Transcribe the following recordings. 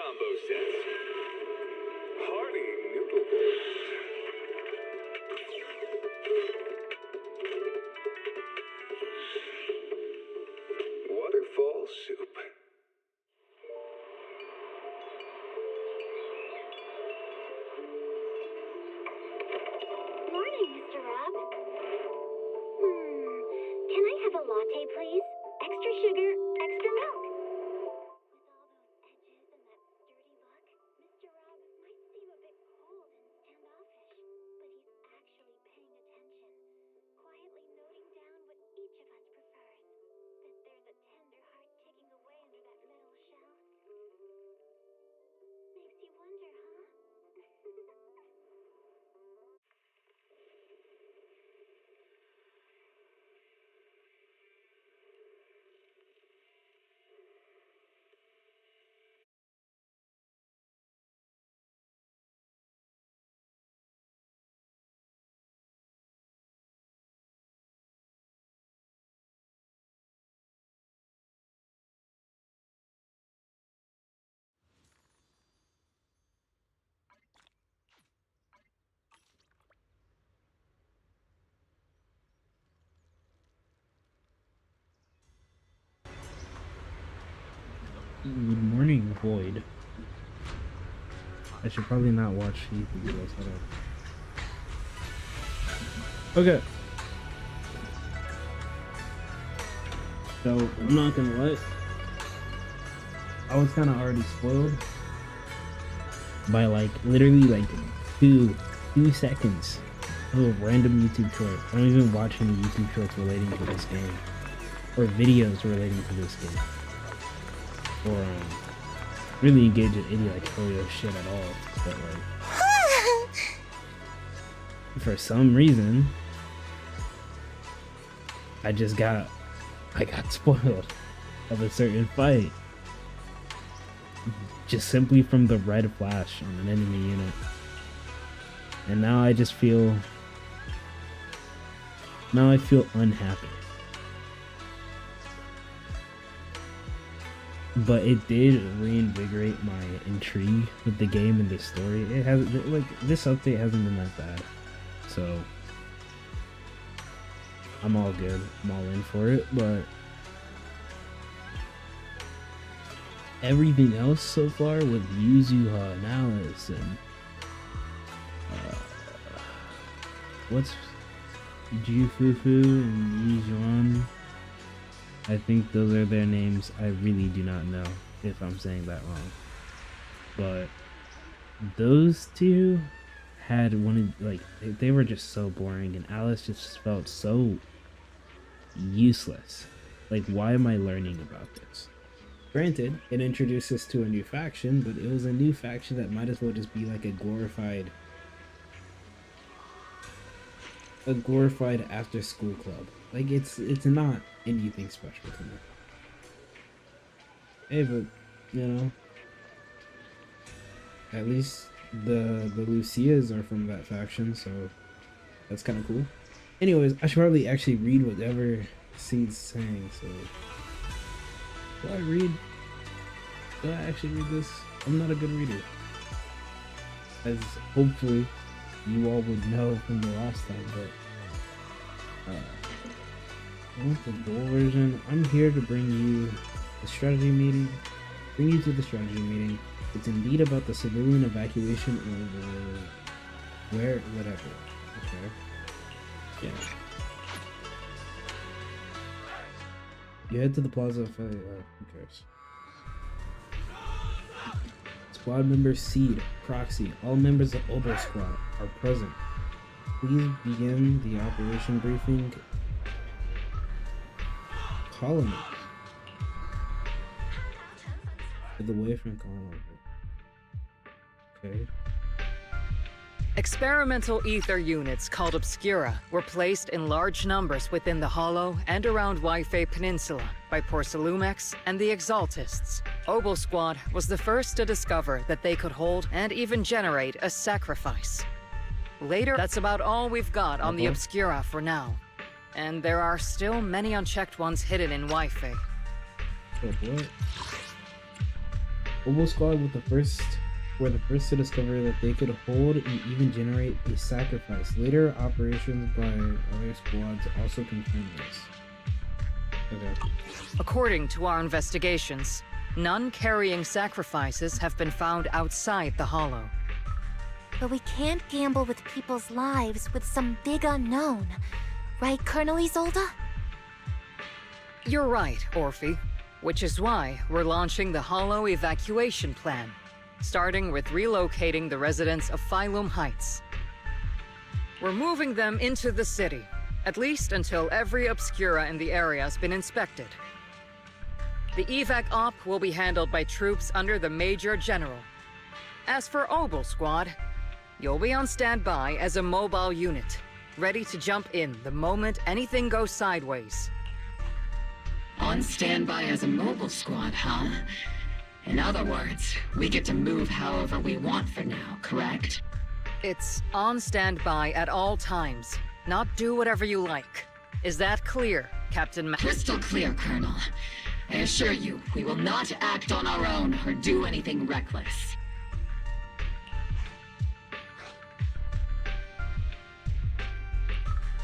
combo sets. Hearty noodle bowls. Waterfall soup. Morning, Mr. Rob. Can I have a latte, please? Extra sugar, extra milk. With all those edges and that sturdy look, Mr. Rob might seem a bit cold and standoffish, but he's actually paying attention, quietly noting down what each of us prefers. That there's a tender heart ticking away under that metal shell. Makes you wonder, huh? Good morning, Void. I should probably not watch YouTube videos. Okay. So, I'm not gonna lie. I was kind of already spoiled by literally two seconds of a random YouTube short. I don't even watch any YouTube shorts relating to this game. Or videos relating to this game. Or really engage in any Oreo shit at all, but for some reason I got spoiled of a certain fight just simply from the red flash on an enemy unit, and now I feel unhappy. But it did reinvigorate my intrigue with the game and the story. It has this update hasn't been that bad, so I'm all good. I'm all in for it. But everything else so far with Yuzuha and Alice and what's Jufufu and Yijuan, I think those are their names. I really do not know if I'm saying that wrong. But those two had they were just so boring, and Alice just felt so useless. Why am I learning about this? Granted, it introduced us to a new faction, but it was a new faction that might as well just be like a glorified after school club. It's not anything special to me. Hey, but at least the Lucias are from that faction, so that's kind of cool. Anyways, I should probably actually read whatever Seed's saying. So do I actually read this? I'm not a good reader, as hopefully you all would know from the last time, but with the goal version, I'm here to bring you to the strategy meeting. It's indeed about the civilian evacuation or whatever. Okay. Yeah. You head to the plaza of who cares? Squad members Seed, Proxy, all members of Obo Squad are present. Please begin the operation briefing. Colony. To the way from colony. Okay. Experimental ether units called Obscura were placed in large numbers within the Hollow and around Waifei Peninsula by Porcelumex and the Exaltists. Obo Squad was the first to discover that they could hold and even generate a sacrifice. Later, that's about all we've got on the Obscura for now. And there are still many unchecked ones hidden in Waifei. Oh boy. Oboe Squad were the first to discover that they could hold and even generate a sacrifice. Later operations by other squads also confirmed this. Okay. According to our investigations, none carrying sacrifices have been found outside the Hollow. But we can't gamble with people's lives with some big unknown. Right, Colonel Isolde? You're right, Orphe. Which is why we're launching the Hollow evacuation plan, starting with relocating the residents of Phylum Heights. We're moving them into the city, at least until every obscura in the area has been inspected. The evac op will be handled by troops under the Major General. As for Oboe Squad, you'll be on standby as a mobile unit, ready to jump in the moment anything goes sideways. On standby as a mobile squad, huh? In other words, we get to move however we want for now, correct? It's on standby at all times, not do whatever you like. Is that clear, Captain Crystal clear, Colonel. I assure you, we will not act on our own or do anything reckless.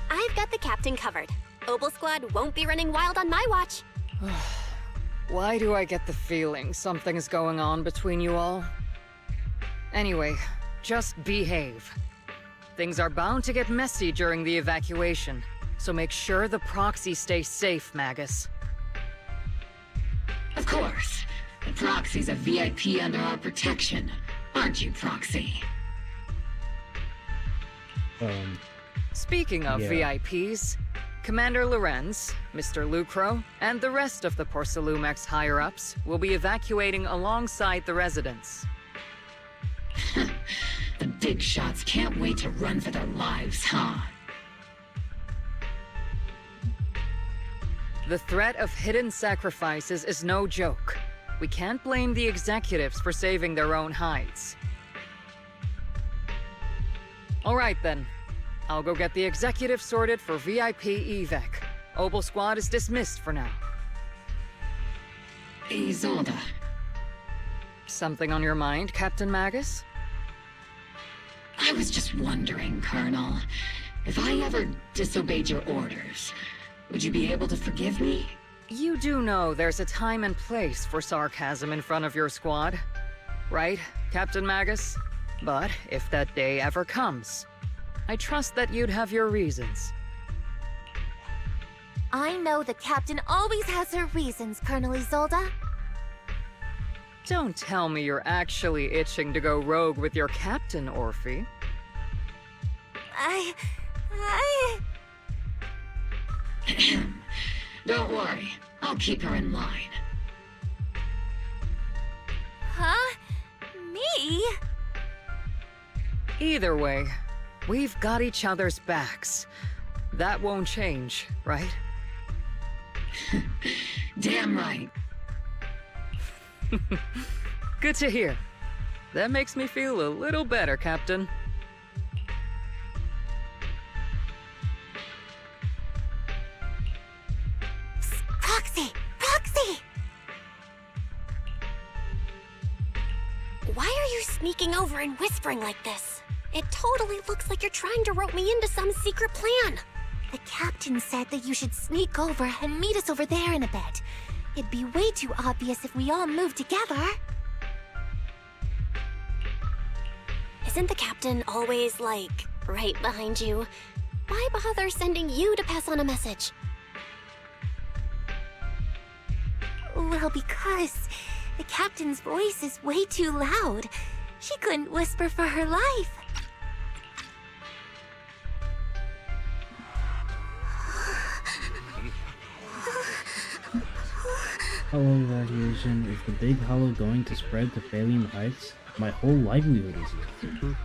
I've got the captain covered. Oboe Squad won't be running wild on my watch. Why do I get the feeling something's going on between you all? Anyway, just behave. Things are bound to get messy during the evacuation, so make sure the proxy stays safe, Magus. Of course. The Proxy's a VIP under our protection. Aren't you, Proxy? Speaking of Yeah. VIPs, Commander Lorenz, Mr. Lucro, and the rest of the Porcelumex higher-ups will be evacuating alongside the residents. The big shots can't wait to run for their lives, huh? The threat of hidden sacrifices is no joke. We can't blame the executives for saving their own hides. All right then. I'll go get the executive sorted for VIP evac. Oboe Squad is dismissed for now. Isolde. Something on your mind, Captain Magus? I was just wondering, Colonel, if I ever disobeyed your orders, would you be able to forgive me? You do know there's a time and place for sarcasm in front of your squad, right, Captain Magus? But if that day ever comes, I trust that you'd have your reasons. I know the captain always has her reasons, Colonel Isolde. Don't tell me you're actually itching to go rogue with your captain, Orphe. I... Don't worry, I'll keep her in line. Huh? Me? Either way, we've got each other's backs. That won't change, right? Damn right. Good to hear. That makes me feel a little better, Captain. Proxy! Proxy! Why are you sneaking over and whispering like this? It totally looks like you're trying to rope me into some secret plan. The captain said that you should sneak over and meet us over there in a bit. It'd be way too obvious if we all moved together. Isn't the captain always, like, right behind you? Why bother sending you to pass on a message? Well, because the captain's voice is way too loud. She couldn't whisper for her life. Hollow evacuation. Is the big hollow going to spread to Phylum Heights? My whole livelihood is here.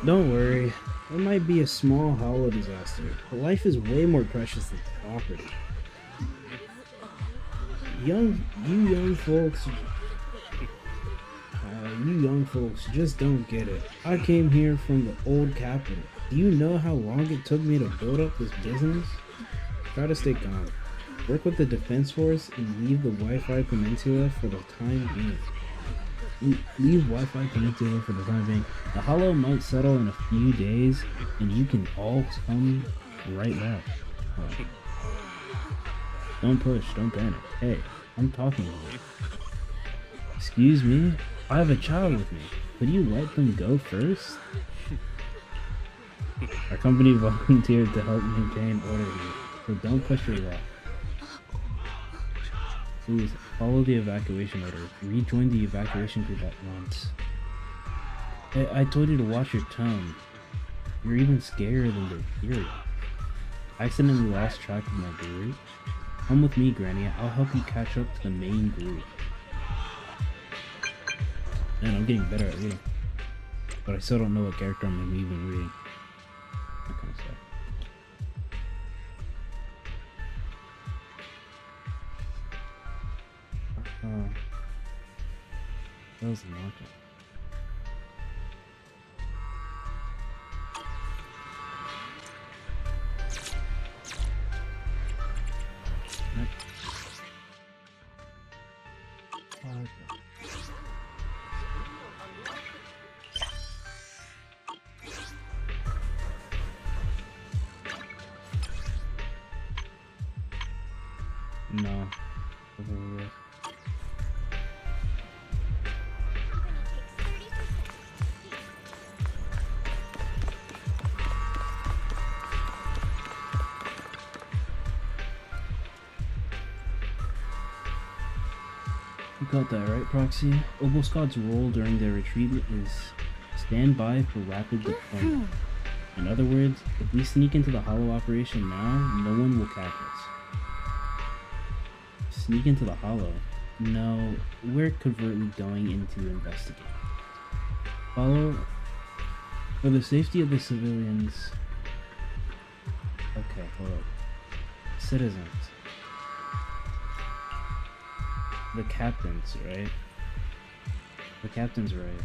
Don't worry. It might be a small hollow disaster, but life is way more precious than property. You young folks just don't get it. I came here from the old capital. Do you know how long it took me to build up this business? Try to stay calm. Work with the Defense Force and leave the Wi-Fi Peninsula for the time being. Leave Wi-Fi Peninsula for the time being. The Hollow might settle in a few days, and you can all come right back. Don't push, don't panic. Hey, I'm talking to you. Excuse me? I have a child with me. Could you let them go first? Our company volunteered to help maintain order here, so don't push your luck. Please, follow the evacuation order. Rejoin the evacuation group at once. I told you to watch your tone. You're even scarier than the Fury. I accidentally lost track of my group. Come with me, Granny. I'll help you catch up to the main group. Man, I'm getting better at reading. But I still don't know what character I'm even reading. That kind of stuff. That was the market. No. You got that right, Proxy? Obo Squad's role during their retreat is stand by for rapid deployment. In other words, if we sneak into the Hollow operation now, no one will catch us. Sneak into the Hollow? No, we're covertly going in to investigate. Follow for the safety of the civilians. Okay, hold up. Citizens. The captain's right. The captain's right.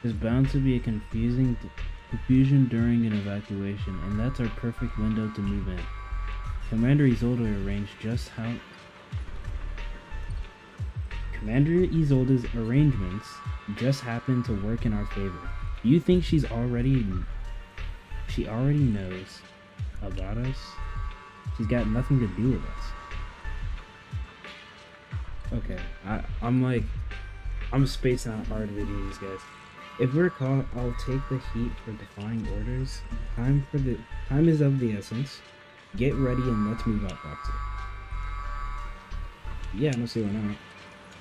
There's bound to be a confusion during an evacuation, and that's our perfect window to move in. Commander Isolde's arrangements just happen to work in our favor. Do you think she already knows about us? She's got nothing to do with us. Okay, I'm spacing out hard reading these guys. If we're caught, I'll take the heat for defying orders. Time is of the essence. Get ready and let's move out, Foxy. Yeah, I don't see why not.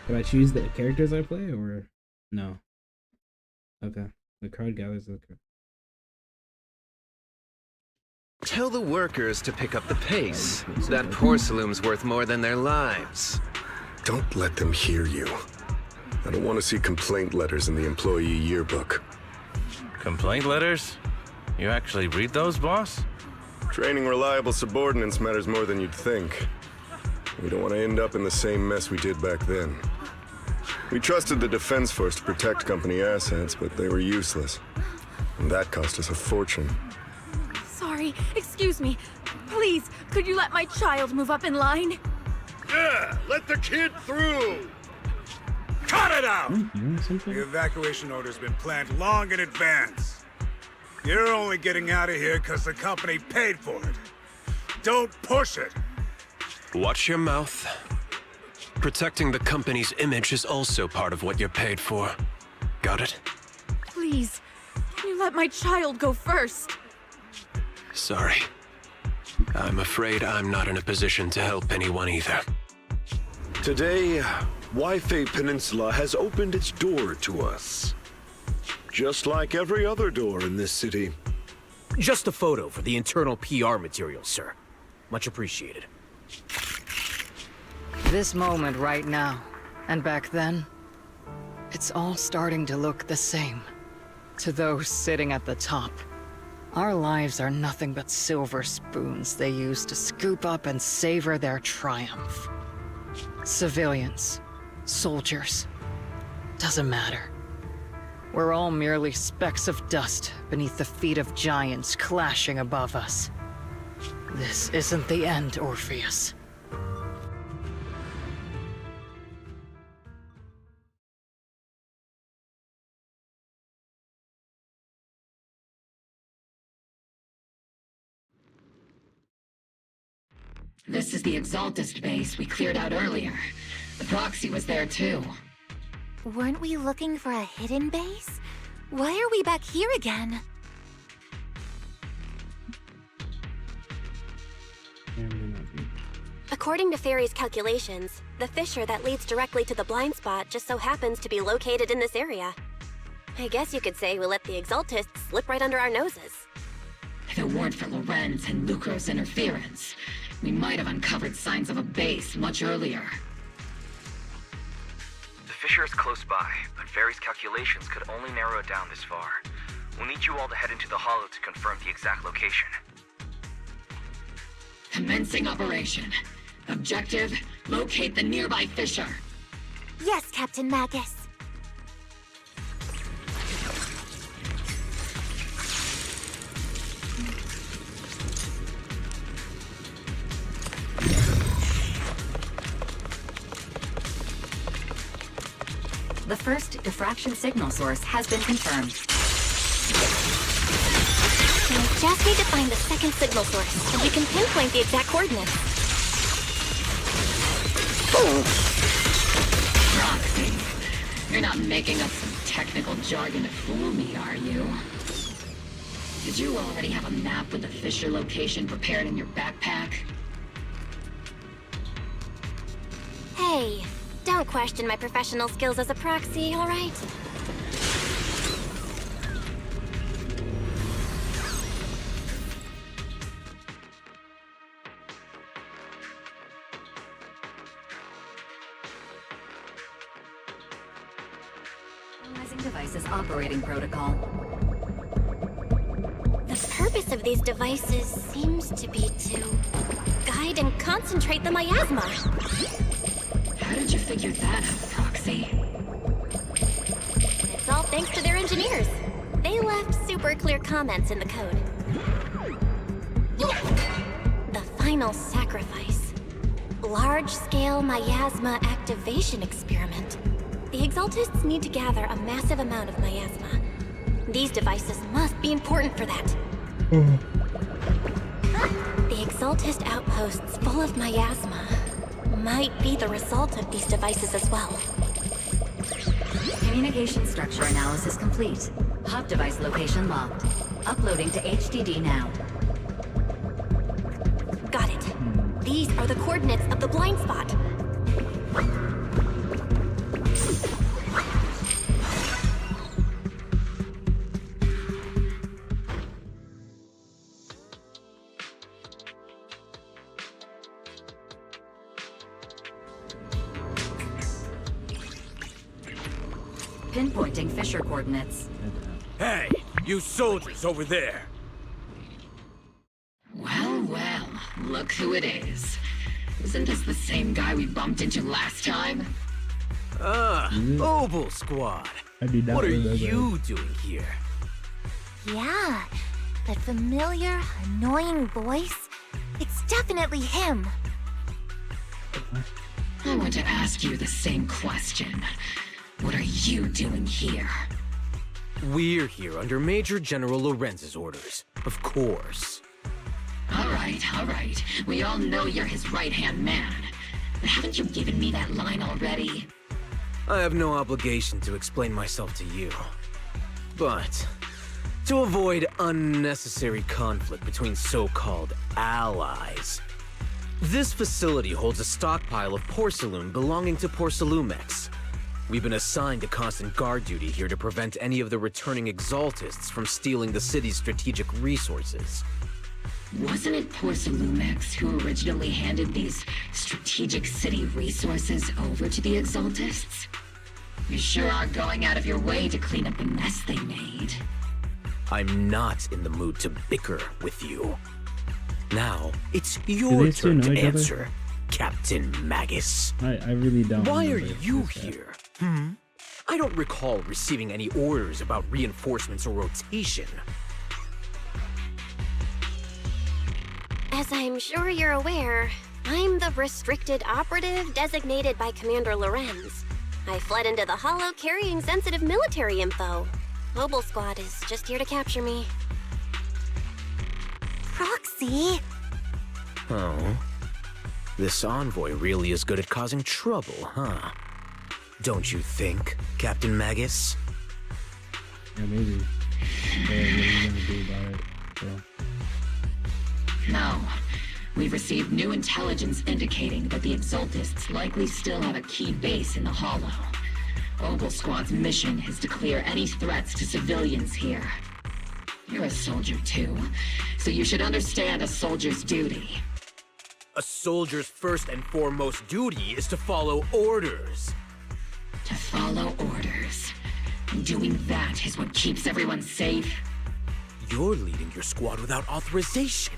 Could I choose the characters I play or no? Okay, the crowd gathers the crowd. Tell the workers to pick up the pace. That porcelain's worth more than their lives. Don't let them hear you. I don't want to see complaint letters in the employee yearbook. Complaint letters? You actually read those, boss? Training reliable subordinates matters more than you'd think. We don't want to end up in the same mess we did back then. We trusted the Defense Force to protect company assets, but they were useless. And that cost us a fortune. Sorry, excuse me. Please, could you let my child move up in line? Yeah, let the kid through! Cut it out! The evacuation order's been planned long in advance. You're only getting out of here because the company paid for it. Don't push it! Watch your mouth. Protecting the company's image is also part of what you're paid for. Got it? Please, can you let my child go first? Sorry. I'm afraid I'm not in a position to help anyone either. Today, Wi-Fi Peninsula has opened its door to us. Just like every other door in this city. Just a photo for the internal PR material, sir. Much appreciated. This moment right now, and back then, it's all starting to look the same. To those sitting at the top, our lives are nothing but silver spoons they use to scoop up and savor their triumph. Civilians, soldiers, doesn't matter. We're all merely specks of dust beneath the feet of giants clashing above us. This isn't the end, Orpheus. This is the Exaltist base we cleared out earlier. The proxy was there too. Weren't we looking for a hidden base? Why are we back here again? According to Fairy's calculations, the fissure that leads directly to the blind spot just so happens to be located in this area. I guess you could say we let the Exaltists slip right under our noses. If it weren't for Lorenz and Lucro's interference, we might have uncovered signs of a base much earlier. The fissure is close by, but Fairy's calculations could only narrow it down this far. We'll need you all to head into the hollow to confirm the exact location. Commencing operation. Objective, locate the nearby fissure. Yes, Captain Magus. The first diffraction signal source has been confirmed. We just need to find the second signal source, and we can pinpoint the exact coordinates. Roxy, you're not making up some technical jargon to fool me, are you? Did you already have a map with the fissure location prepared in your backpack? Hey, don't question my professional skills as a proxy, all right? Analyzing devices operating protocol. The purpose of these devices seems to be to guide and concentrate the miasma. How did you figure that out, Proxy? It's all thanks to their engineers. They left super clear comments in the code. The final sacrifice. Large-scale miasma activation experiment. The Exaltists need to gather a massive amount of miasma. These devices must be important for that. The Exaltist outposts full of miasma might be the result of these devices as well. Communication structure analysis complete. Hub device location locked. Uploading to HDD now. Got it. These are the coordinates of the blind spot. Pinpointing fissure coordinates. Hey, you soldiers over there! Well, well, look who it is. Isn't this the same guy we bumped into last time? Obel Squad. What are you doing here? Yeah, that familiar, annoying voice. It's definitely him. I want to ask you the same question. What are you doing here? We're here under Major General Lorenz's orders, of course. All right. We all know you're his right-hand man. But haven't you given me that line already? I have no obligation to explain myself to you. But, to avoid unnecessary conflict between so-called allies, this facility holds a stockpile of porcelain belonging to Porcelumex. We've been assigned to constant guard duty here to prevent any of the returning Exaltists from stealing the city's strategic resources. Wasn't it Porcelumex who originally handed these strategic city resources over to the Exaltists? You sure are going out of your way to clean up the mess they made. I'm not in the mood to bicker with you. Now, it's your turn to answer, Captain Magus. I really don't. Why are you here? I don't recall receiving any orders about reinforcements or rotation. As I'm sure you're aware, I'm the restricted operative designated by Commander Lorenz. I fled into the Hollow carrying sensitive military info. Mobile Squad is just here to capture me. Proxy? Oh? This envoy really is good at causing trouble, huh? Don't you think, Captain Magus? Yeah, maybe. What are you gonna do about it? So. No. We've received new intelligence indicating that the Exaltists likely still have a key base in the Hollow. Ogle Squad's mission is to clear any threats to civilians here. You're a soldier too, so you should understand a soldier's duty. A soldier's first and foremost duty is to follow orders. To follow orders. And doing that is what keeps everyone safe. You're leading your squad without authorization.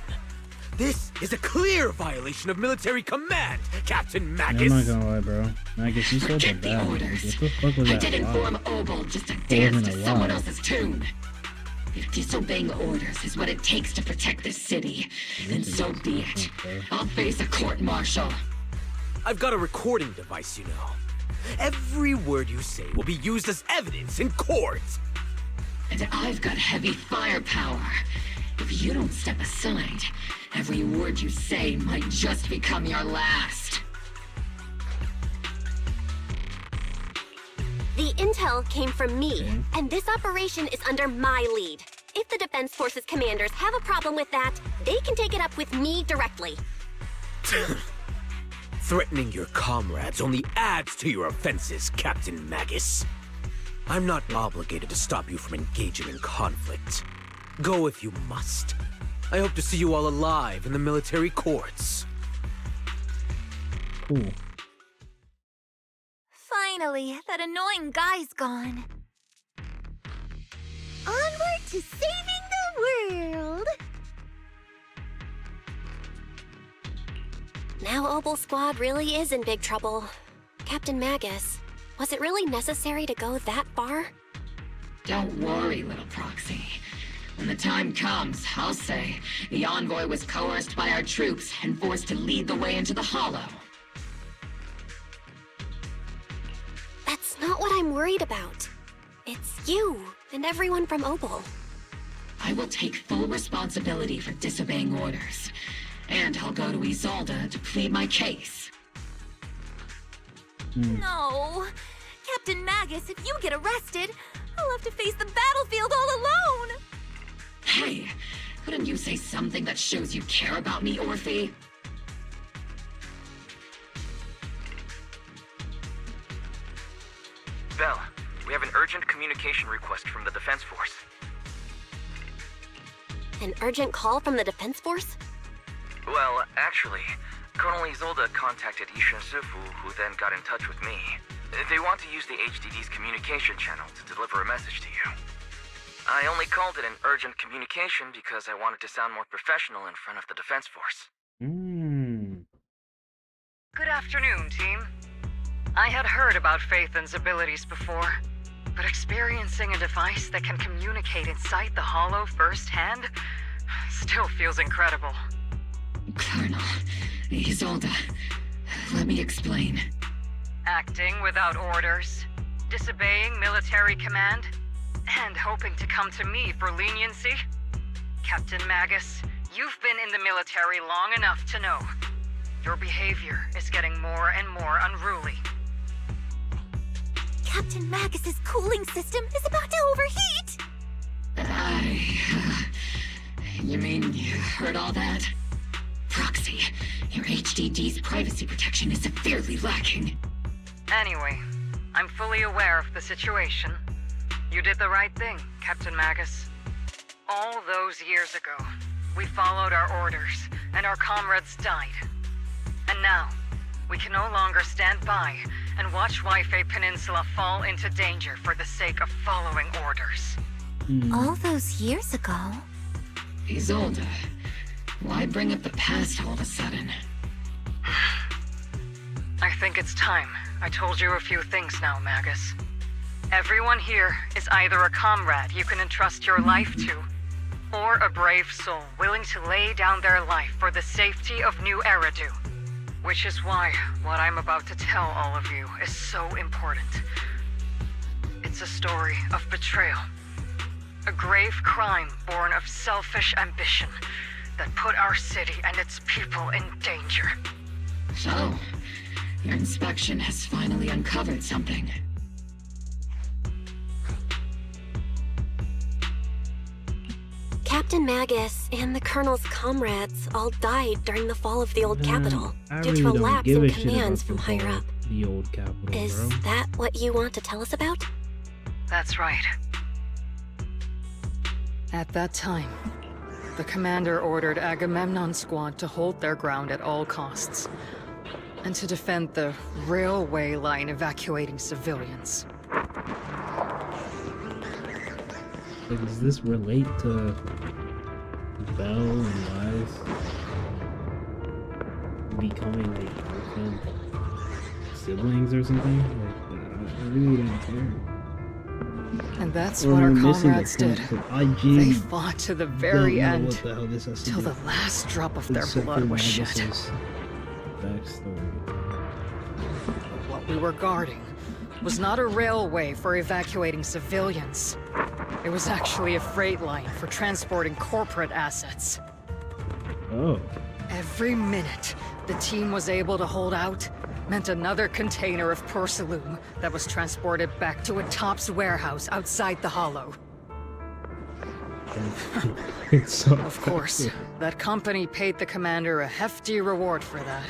This is a clear violation of military command, Captain Magus. I'm not gonna lie, bro. Magus, you so Forget bad. the orders. What the fuck was I that didn't lie? form Ogle just to It dance wasn't to a someone lie. else's tune. If disobeying orders is what it takes to protect this city, then so be it. I'll face a court-martial. I've got a recording device, you know. Every word you say will be used as evidence in court. And I've got heavy firepower. If you don't step aside, every word you say might just become your last. The intel came from me, and this operation is under my lead. If the Defense Forces commanders have a problem with that, they can take it up with me directly. Threatening your comrades only adds to your offenses, Captain Magus. I'm not obligated to stop you from engaging in conflict. Go if you must. I hope to see you all alive in the military courts. Cool. Finally, that annoying guy's gone. Onward to saving the world! Now Ogle Squad really is in big trouble. Captain Magus, was it really necessary to go that far? Don't worry, little proxy. When the time comes, I'll say the envoy was coerced by our troops and forced to lead the way into the Hollow. That's not what I'm worried about. It's you and everyone from Ogle. I will take full responsibility for disobeying orders, and I'll go to Isolde to plead my case. No! Captain Magus, if you get arrested, I'll have to face the battlefield all alone! Hey, couldn't you say something that shows you care about me, Orphe? Bell, we have an urgent communication request from the Defense Force. An urgent call from the Defense Force? Well, actually, Colonel Isolde contacted Ishin Sifu, who then got in touch with me. They want to use the HDD's communication channel to deliver a message to you. I only called it an urgent communication because I wanted to sound more professional in front of the Defense Force. Good afternoon, team. I had heard about Phaethon's abilities before, but experiencing a device that can communicate inside the Hollow firsthand still feels incredible. Colonel, Isolde, let me explain. Acting without orders, disobeying military command, and hoping to come to me for leniency? Captain Magus, you've been in the military long enough to know. Your behavior is getting more and more unruly. Captain Magus's cooling system is about to overheat! You mean you heard all that? Proxy, your HDD's privacy protection is severely lacking. Anyway, I'm fully aware of the situation. You did the right thing, Captain Magus. All those years ago, we followed our orders, and our comrades died. And now, we can no longer stand by and watch Waifei Peninsula fall into danger for the sake of following orders. All those years ago? Isolde, why bring up the past all of a sudden? I think it's time I told you a few things now, Magus. Everyone here is either a comrade you can entrust your life to, or a brave soul willing to lay down their life for the safety of New Eridu. Which is why what I'm about to tell all of you is so important. It's a story of betrayal. A grave crime born of selfish ambition that put our city and its people in danger. So, your inspection has finally uncovered something. Captain Magus and the Colonel's comrades all died during the fall of the old capital I due really to a don't lapse give in a shit about commands the from higher fall up. of the old capital, Is bro. that what you want to tell us about? That's right. At that time, the commander ordered Agamemnon's squad to hold their ground at all costs, and to defend the railway line evacuating civilians. Like, does this relate to Belle and Wise becoming like orphan siblings or something? Like, I really don't care. And that's Or what our am I missing the comrades did. point? 'Cause I They genuinely fought to the don't very know end, what the hell this has to till do the last drop of their except blood for was shed. Magus's backstory. What we were guarding was not a railway for evacuating civilians. It was actually a freight line for transporting corporate assets. Oh. Every minute the team was able to hold out meant another container of porcelain that was transported back to a Topps warehouse outside the Hollow. It's so Of course, that company paid the commander a hefty reward for that.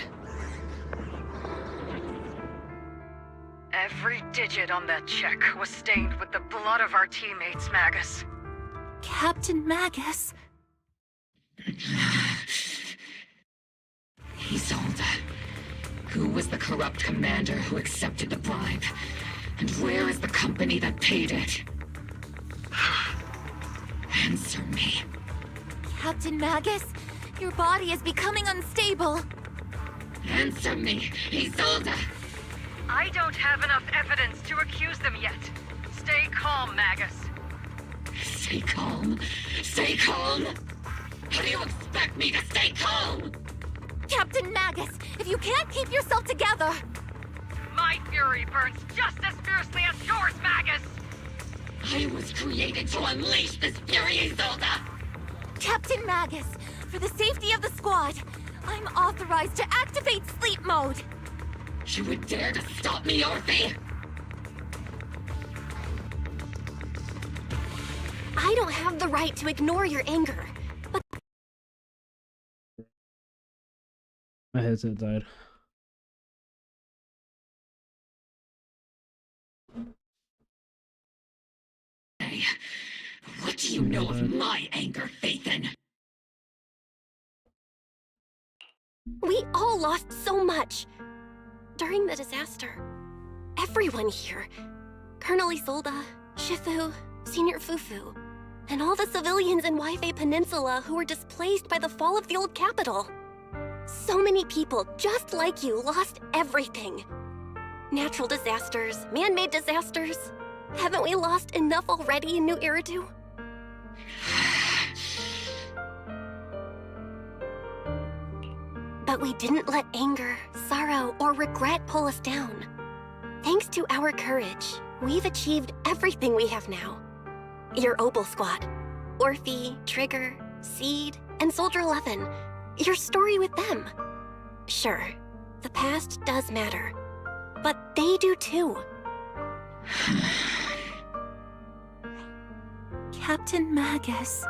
Every digit on that check was stained with the blood of our teammates, Magus. Captain Magus. Isolde. Who was the corrupt commander who accepted the bribe? And where is the company that paid it? Answer me. Captain Magus, your body is becoming unstable. Answer me, Isolde! I don't have enough evidence to accuse them yet. Stay calm, Magus. Stay calm? Stay calm? How do you expect me to stay calm? Captain Magus, if you can't keep yourself together... My fury burns just as fiercely as yours, Magus! I was created to unleash this fury, Isolde! Captain Magus, for the safety of the squad, I'm authorized to activate sleep mode. You would dare to stop me, Orphe? I don't have the right to ignore your anger, but my headset died. Hey, what do you know of my anger, Phaethon? we all lost so much. During the disaster, everyone here, Colonel Isolde, Shifu, Senior Fufu, and all the civilians in Waifei Peninsula who were displaced by the fall of the old capital. So many people just like you lost everything. Natural disasters, man-made disasters. Haven't we lost enough already in New Eridu? But we didn't let anger, sorrow, or regret pull us down. Thanks to our courage, we've achieved everything we have now. Your Obel Squad, Orphe, Trigger, Seed, and Soldier 11. Your story with them. Sure, the past does matter, but they do too. Captain Magus.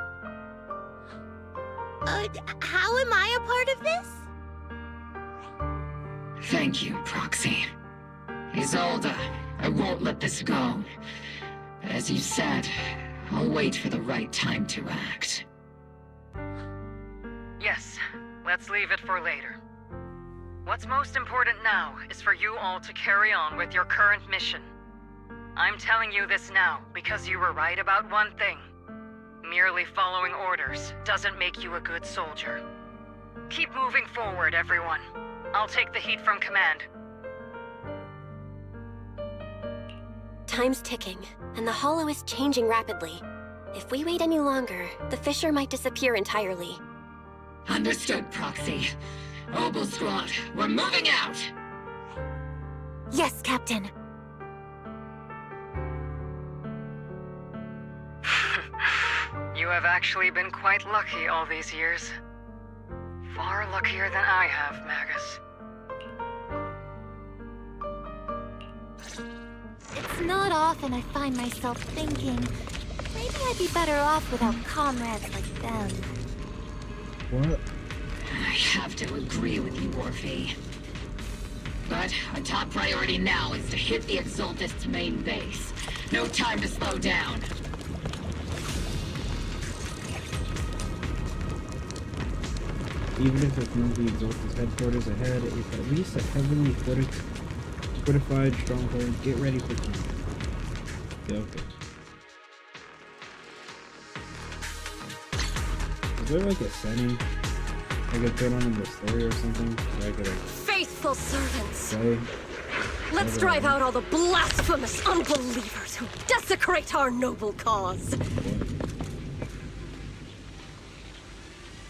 How am I a part of this? Thank you, Proxy. Isolde, I won't let this go. As you said, I'll wait for the right time to act. Yes, let's leave it for later. What's most important now is for you all to carry on with your current mission. I'm telling you this now because you were right about one thing. Merely following orders doesn't make you a good soldier. Keep moving forward, everyone. I'll take the heat from command. Time's ticking, and the Hollow is changing rapidly. If we wait any longer, the Fissure might disappear entirely. Understood, Proxy. Obel Squad, we're moving out! Yes, Captain. You have actually been quite lucky all these years. Far luckier than I have, Magus. It's not often I find myself thinking, maybe I'd be better off without comrades like them. What? I have to agree with you, Orphe. But our top priority now is to hit the Exaltist's main base. No time to slow down. Even if it's not the Exaltist headquarters ahead, it's at least a heavily fortified stronghold. Get ready for combat. Yeah, okay. Is there like a setting I could put on in the story or something? So I could like Faithful servants! play? Let's drive out all the blasphemous unbelievers who desecrate our noble cause!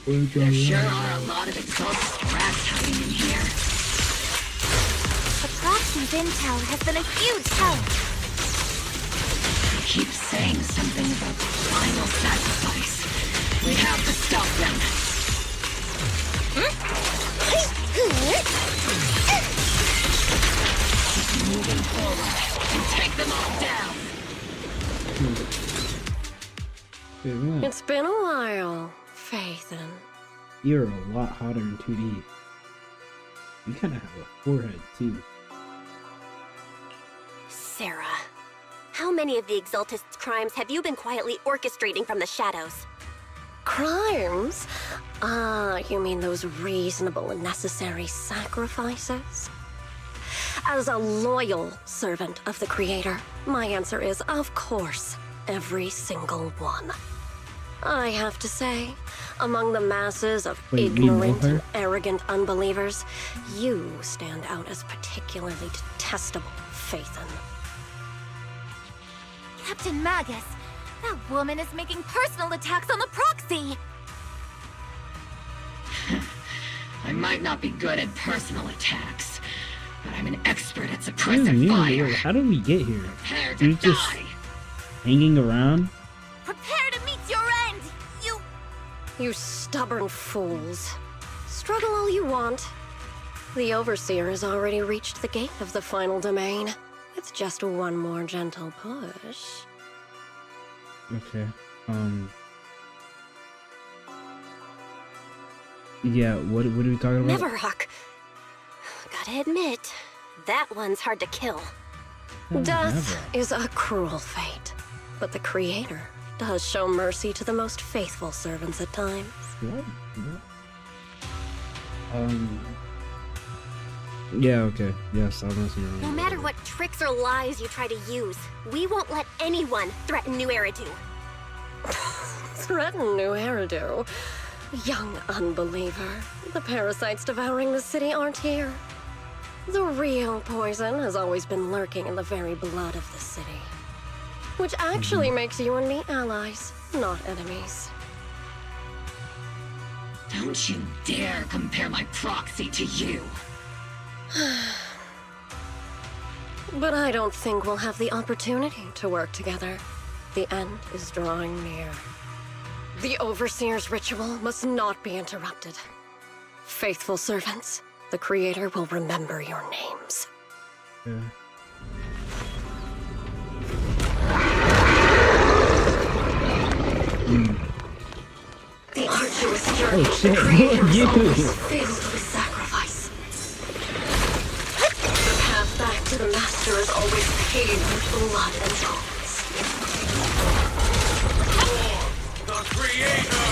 There sure are a lot of Exaltist rats hiding in here. The proxy's intel has been a huge help. They keep saying something about the final sacrifice. We have to stop them. Keep moving forward and take them all down. It's been a while, Faithin. You're a lot hotter in 2D. You kind of have a forehead too. Sarah, how many of the Exaltist's crimes have you been quietly orchestrating from the shadows? Crimes? Ah, you mean those reasonable and necessary sacrifices? As a loyal servant of the Creator, my answer is, of course, every single one. I have to say, among the masses of Wait, you know ignorant her? and arrogant unbelievers, you stand out as particularly detestable, Faithin. Captain Magus, that woman is making personal attacks on the proxy. I might not be good at personal attacks, but I'm an expert at What do you suppressing mean? fire. How did we get here? Prepare to You're just die. hanging around? Prepare to meet your end, you... You stubborn fools. Struggle all you want. The Overseer has already reached the gate of the final domain. With just one more gentle push. Okay. Yeah, what are we talking about? Neverhawk. Gotta admit, that one's hard to kill. Oh, Death Neverhawk. is a cruel fate, but the Creator does show mercy to the most faithful servants at times. What? Yeah, okay. Yes, I'll mess around. No matter what tricks or lies you try to use, we won't let anyone threaten New Eridu. Threaten New Eridu? Young unbeliever. The parasites devouring the city aren't here. The real poison has always been lurking in the very blood of the city. Which actually makes you and me allies, not enemies. Don't you dare compare my proxy to you. But I don't think we'll have the opportunity to work together. The end is drawing near. The Overseer's ritual must not be interrupted. Faithful servants, the Creator will remember your names. Yeah. The arduous journey Oh of the shit, Creator is you! always filled with sacrifice. The path back to the Master is always paved with blood and bones. The Creator!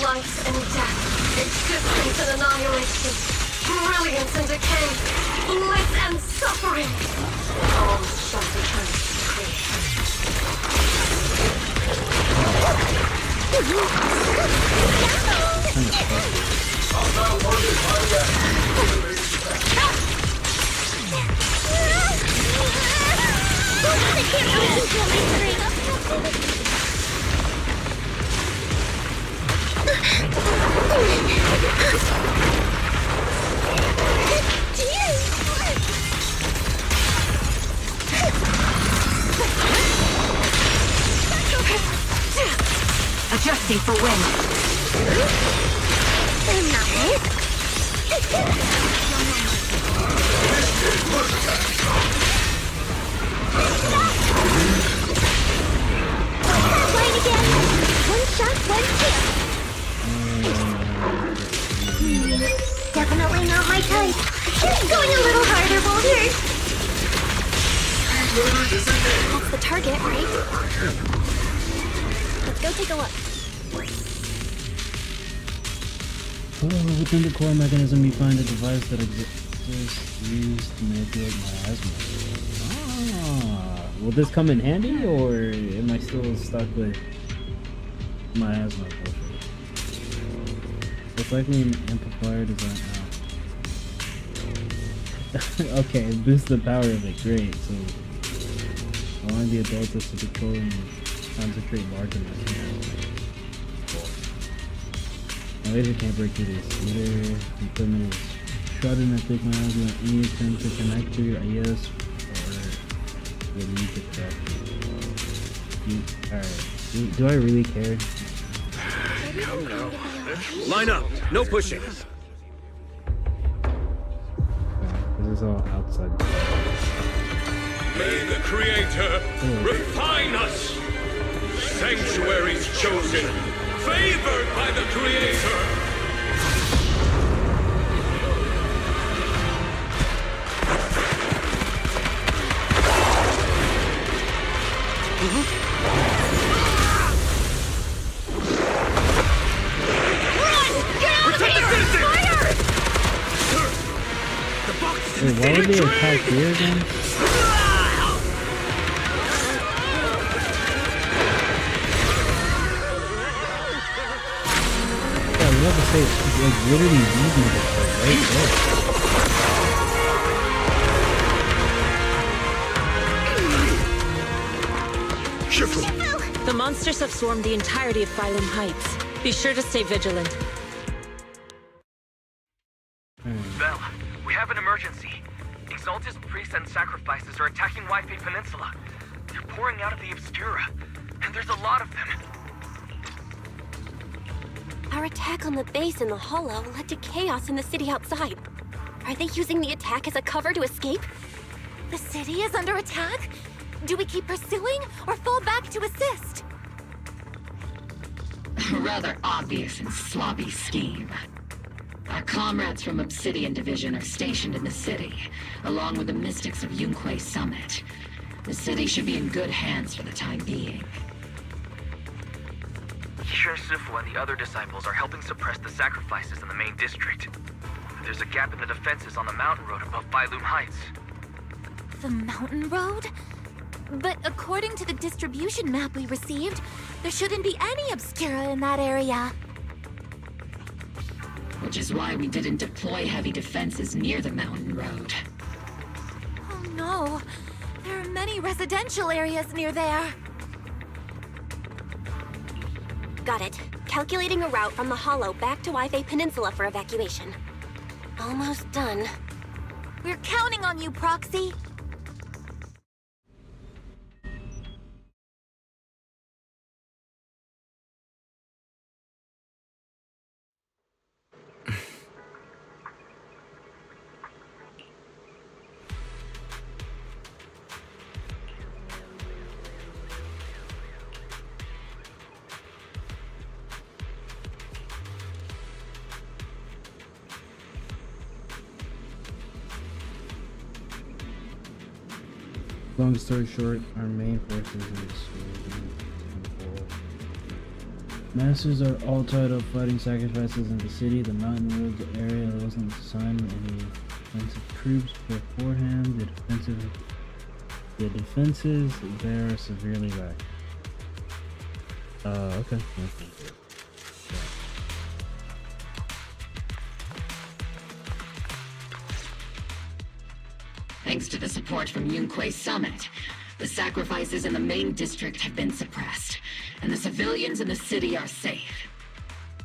Life and death, existence and annihilation, brilliance and decay, bliss and suffering. All shall return to the Creator. Adjusting for wind. Flying again! One shot, one kill! Definitely not my type. Going a little harder won't hurt. That's the target, right? Let's go take a look. Within the core mechanism, you find a device that exists used to manipulate miasma. Will this come in handy, or am I still stuck with miasma bullshit? It's likely an amplifier design. Okay, boost the power of it. Great. So, allowing the adults to control and concentrate large amounts. My laser can't break through this. Either equipment is shrouded in a thick miasma or any attempt to connect to your IS or will need to crack. Alright. Do I really care? Come now. Line up. No pushing. This is all outside. May the Creator refine us. Sanctuaries chosen, favored by the Creator. Wait, why would they attack here again? Yeah, we have to say, like, literally using this right there. The monsters have swarmed the entirety of Phylum Heights. Be sure to stay vigilant. Bell, we have an emergency. Exalted priests and sacrifices are attacking Wi-Fi Peninsula. They're pouring out of the Obscura, and there's a lot of them. Our attack on the base in the Hollow led to chaos in the city outside. Are they using the attack as a cover to escape? The city is under attack? Do we keep pursuing or fall back to assist? A rather obvious and sloppy scheme. Our comrades from Obsidian Division are stationed in the city, along with the mystics of Yunquay Summit. The city should be in good hands for the time being. Yishun Sifu and the other disciples are helping suppress the sacrifices in the main district. There's a gap in the defenses on the mountain road above Phylum Heights. The mountain road? But according to the distribution map we received, there shouldn't be any Obscura in that area. Which is why we didn't deploy heavy defenses near the mountain road. Oh no, there are many residential areas near there. Got it. Calculating a route from the Hollow back to Wi-Fi Peninsula for evacuation. Almost done. We're counting on you, Proxy. Long story short, our main forces are Masters are all tied up fighting sacrifices in the city. The mountain roads area wasn't assigned any defensive troops beforehand. The defenses there are severely lacked. Okay. Thanks to the support from Yunquay Summit, the sacrifices in the main district have been suppressed, and the civilians in the city are safe.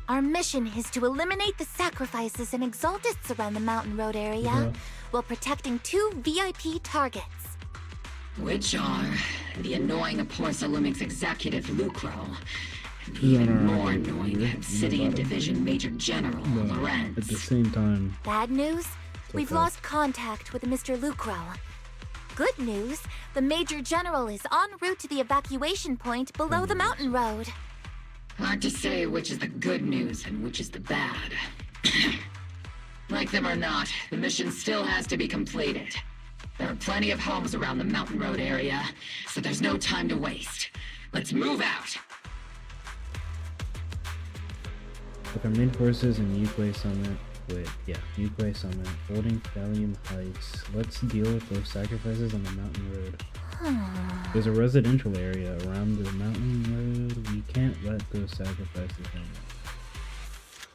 Our mission is to eliminate the sacrifices and exaltists around the mountain road area, while protecting 2 VIP targets. Which are the annoying Aporsalumix executive Lucro And even more annoying, Obsidian Division Major General Lorenz. At the same time, Bad news? We've okay. lost contact with Mr. Lucro. Good news, the Major General is en route to the evacuation point below the mountain road. Hard to say which is the good news and which is the bad. Like them or not, the mission still has to be completed. There are plenty of homes around the mountain road area, so there's no time to waste. Let's move out! With our main forces in Uquay Summit, holding Thallium Heights, let's deal with those sacrifices on the mountain road. There's a residential area around the mountain road. We can't let those sacrifices happen.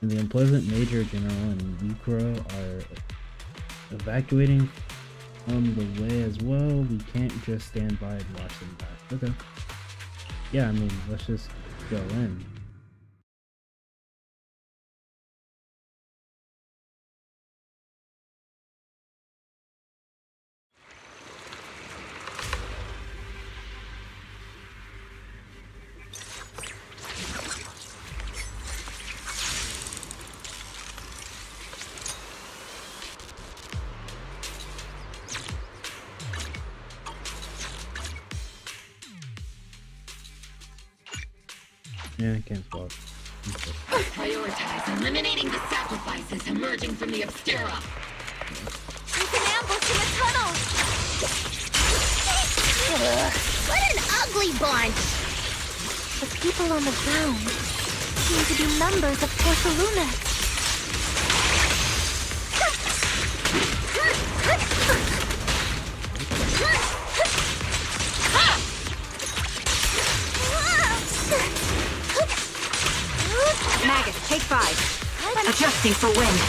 And the unpleasant Major General and Lucro are evacuating on the way as well. We can't just stand by and watch them back. Okay. Yeah, I mean, let's just go in. Yeah, I can't swap. Prioritize eliminating the sacrifices emerging from the Obscura. There's an ambush in the tunnel! What an ugly bunch! The people on the ground seem to be members of Porcelumex. Magus, take 5. Adjusting for wind.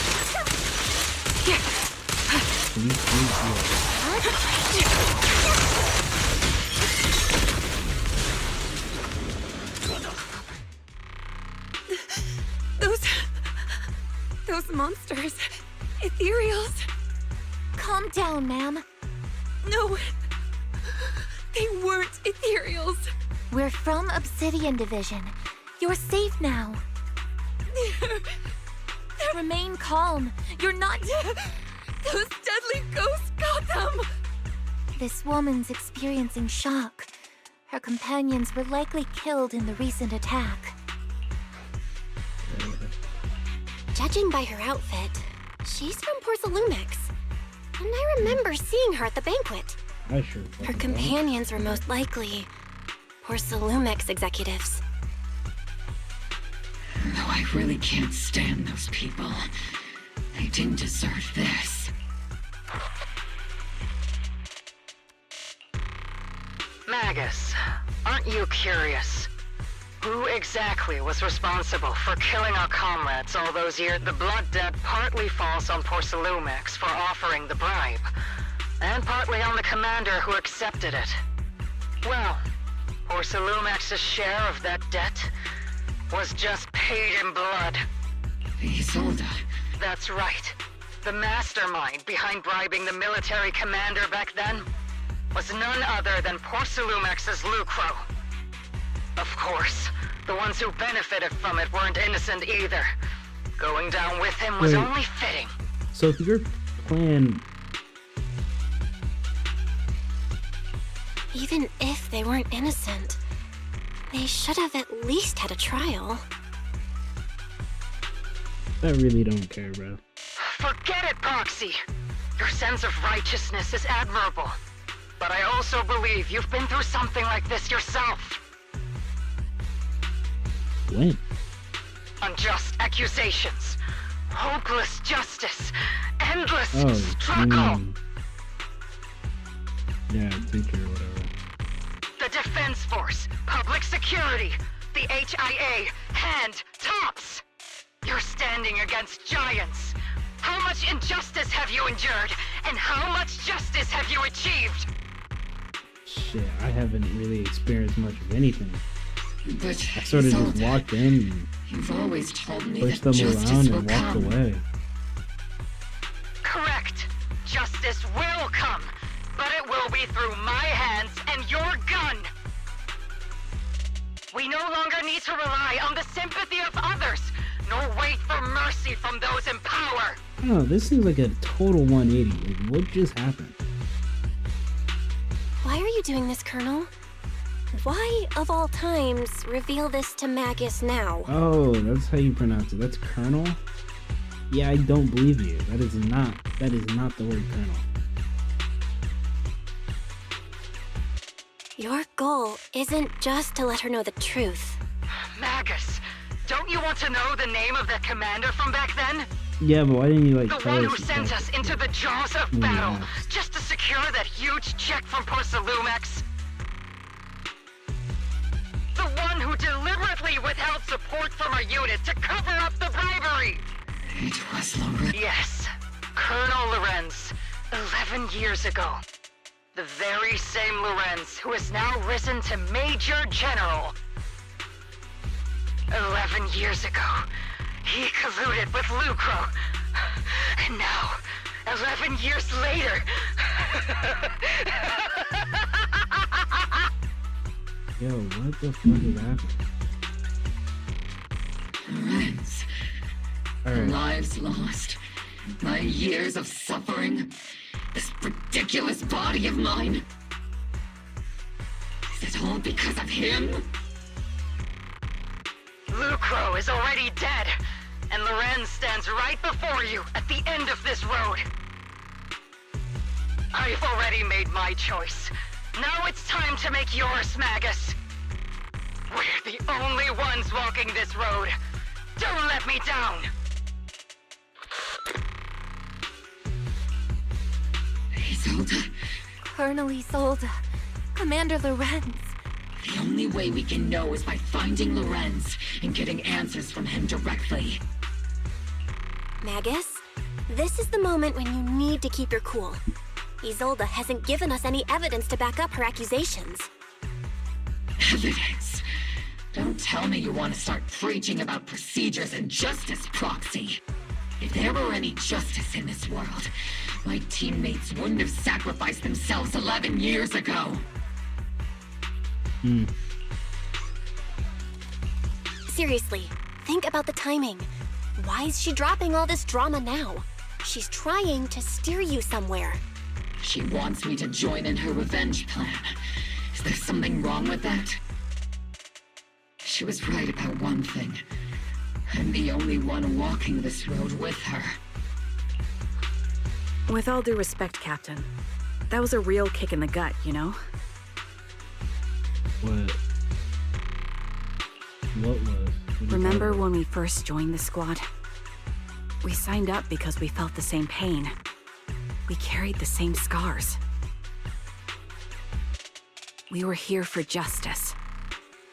Those monsters. Ethereals. Calm down, ma'am. No. They weren't Ethereals. We're from Obsidian Division. You're safe now. Remain calm. You're not... Those deadly ghosts got them! This woman's experiencing shock. Her companions were likely killed in the recent attack. Judging by her outfit, she's from Porcelumex. And I remember seeing her at the banquet. I sure. Her companions were most likely Porcelumex executives. Though I really can't stand those people. They didn't deserve this. Magus, aren't you curious? Who exactly was responsible for killing our comrades all those years? The blood debt partly falls on Porcelumex for offering the bribe, and partly on the commander who accepted it. Well, Porcelumex's share of that debt was just paid in blood. Isolde. That's right. The mastermind behind bribing the military commander back then was none other than Porcelumex's Lucro. Of course, the ones who benefited from it weren't innocent either. Going down with him was only fitting. So if your plan... Even if they weren't innocent, they should have at least had a trial. I really don't care, bro. Forget it, Proxy. Your sense of righteousness is admirable. But I also believe you've been through something like this yourself. When? Unjust accusations, hopeless justice, endless struggle. Yeah, teacher or whatever. The Defense Force, Public Security, the HIA, and TOPS. You're standing against giants. How much injustice have you endured, and how much justice have you achieved? Shit, I haven't really experienced much of anything. But I sort of just walked in you've always told me and pushed that them justice around will and walked come. away. Correct. Justice will come, but it will be through my hands and your gun. We know longer need to rely on the sympathy of others, nor wait for mercy from those in power. Oh, this seems like a total 180. Like, what just happened? Why are you doing this, Colonel? Why, of all times, reveal this to Magus now? Oh, that's how you pronounce it. That's Colonel? Yeah, I don't believe you. That is not the word Colonel. Your goal isn't just to let her know the truth. Magus, don't you want to know the name of the commander from back then? Yeah, but why didn't you, like, The tell one us who sent that? us into the jaws of battle, just to secure that huge check from Porsalumex. The one who deliberately withheld support from our unit to cover up the bribery. It was Lorenz. Yes, Colonel Lorenz, 11 years ago. The very same Lorenz who has now risen to Major General. 11 years ago, he colluded with Lucro. And now, 11 years later... Yo, what the fuck is happening? Lorenz. Alright. Lives lost. My years of suffering. This ridiculous body of mine. Is it all because of him? Lucro is already dead, and Lorenz stands right before you at the end of this road. I've already made my choice. Now it's time to make yours, Magus. We're the only ones walking this road. Don't let me down. Isolde. Colonel Isolde. Commander Lorenz. The only way we can know is by finding Lorenz and getting answers from him directly. Magus, this is the moment when you need to keep your cool. Isolde hasn't given us any evidence to back up her accusations. Evidence? Don't tell me you want to start preaching about procedures and justice, Proxy. If there were any justice in this world, my teammates wouldn't have sacrificed themselves 11 years ago. Seriously, think about the timing. Why is she dropping all this drama now? She's trying to steer you somewhere. She wants me to join in her revenge plan. Is there something wrong with that? She was right about one thing. I'm the only one walking this road with her. With all due respect, Captain, that was a real kick in the gut, you know? What? What was? Remember when we first joined the squad? We signed up because we felt the same pain. We carried the same scars. We were here for justice.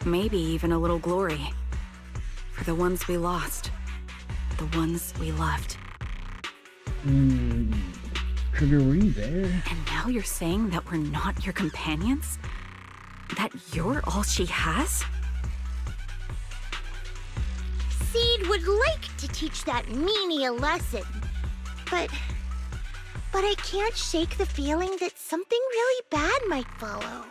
Maybe even a little glory. For the ones we lost. The ones we loved. Trigger, were you there? And now you're saying that we're not your companions? That you're all she has? Seed would like to teach that meanie a lesson, but I can't shake the feeling that something really bad might follow.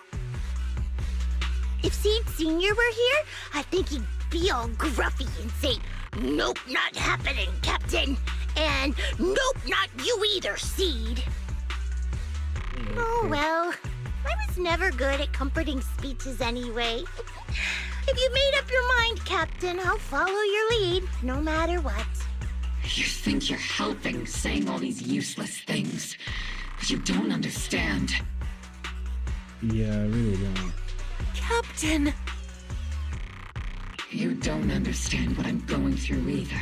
If Seed Sr. were here, I think he'd be all gruffy and say, "Nope, not happening, Captain," and "Nope, not you either, Seed." Oh well, I was never good at comforting speeches anyway. If you made up your mind, Captain, I'll follow your lead, no matter what. You think you're helping saying all these useless things, but you don't understand. Yeah, I really don't. Captain! You don't understand what I'm going through either,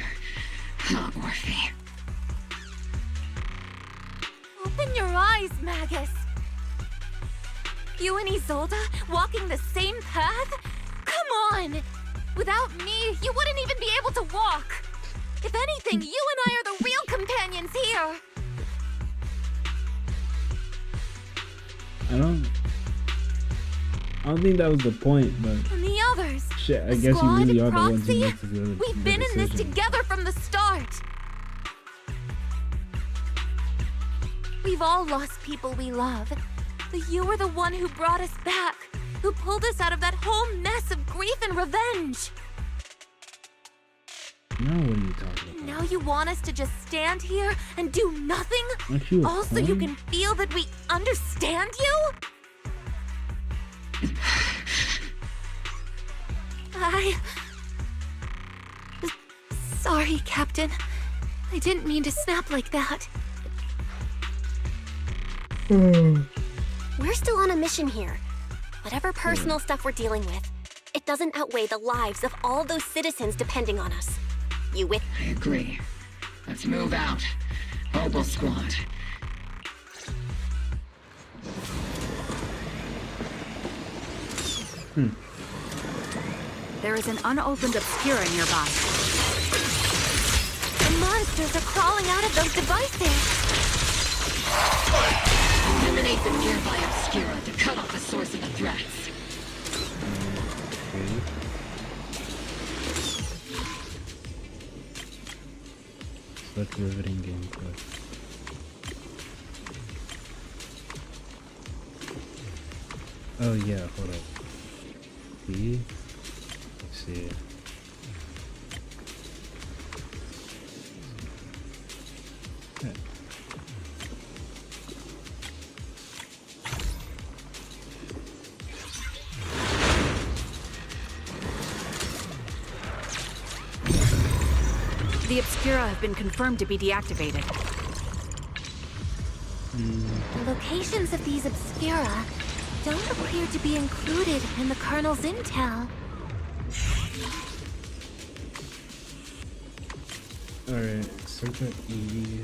huh, Orphe? Open your eyes, Magus! You and Isolde walking the same path? Come on! Without me, you wouldn't even be able to walk! If anything, you and I are the real companions here! I don't think that was the point, but And the others! shit, I The guess you squad, really are the ones who Proxy, make the we've been in this decision. together from the start! We've all lost people we love, but you were the one who brought us back, who pulled us out of that whole mess of grief and revenge. Now what are you talking about? Now you want us to just stand here and do nothing? Aren't you a All so you clone? can feel that we understand you? Sorry, Captain. I didn't mean to snap like that. We're still on a mission here. Whatever personal stuff we're dealing with, it doesn't outweigh the lives of all those citizens depending on us. You with? I agree. Let's move out. Mobile Squad. There is an unopened Obscura nearby. The monsters are crawling out of those devices. Eliminate the nearby Obscura to cut off the source of the threats. Such riveting gameplay. Oh yeah, hold up. See? Let's see. Yeah. The Obscura have been confirmed to be deactivated. The locations of these Obscura don't appear to be included in the Colonel's intel. Alright, Circa E.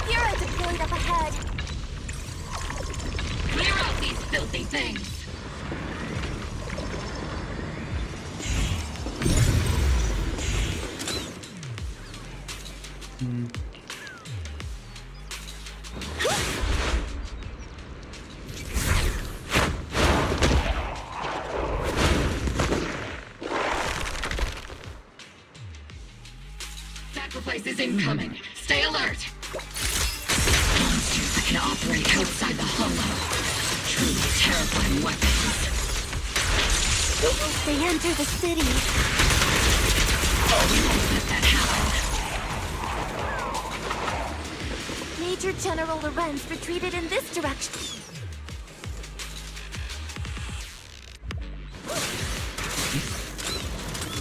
Obscura deployed up ahead. Clear out these filthy things! Sacrifice is incoming. Stay alert! Monsters that can operate outside the hollow. Truly terrifying weapons. They enter the city. We won't let that happen. Major General Lorenz retreated in this direction.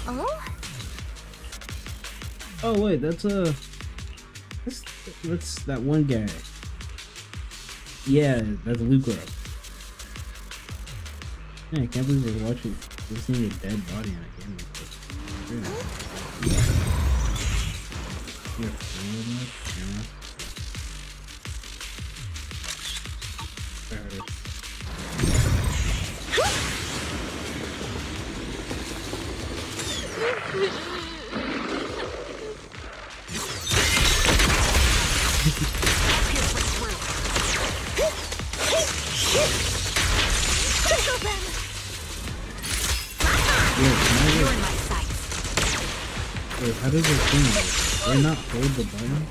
Oh? Oh wait, that's that one guy. Yeah, that's Lucro. Yeah, I can't believe we're seeing a dead body on a game like this. You're afraid of that camera? There it is. You're in my sights. Wait, how does it thing work? Do I not hold the button?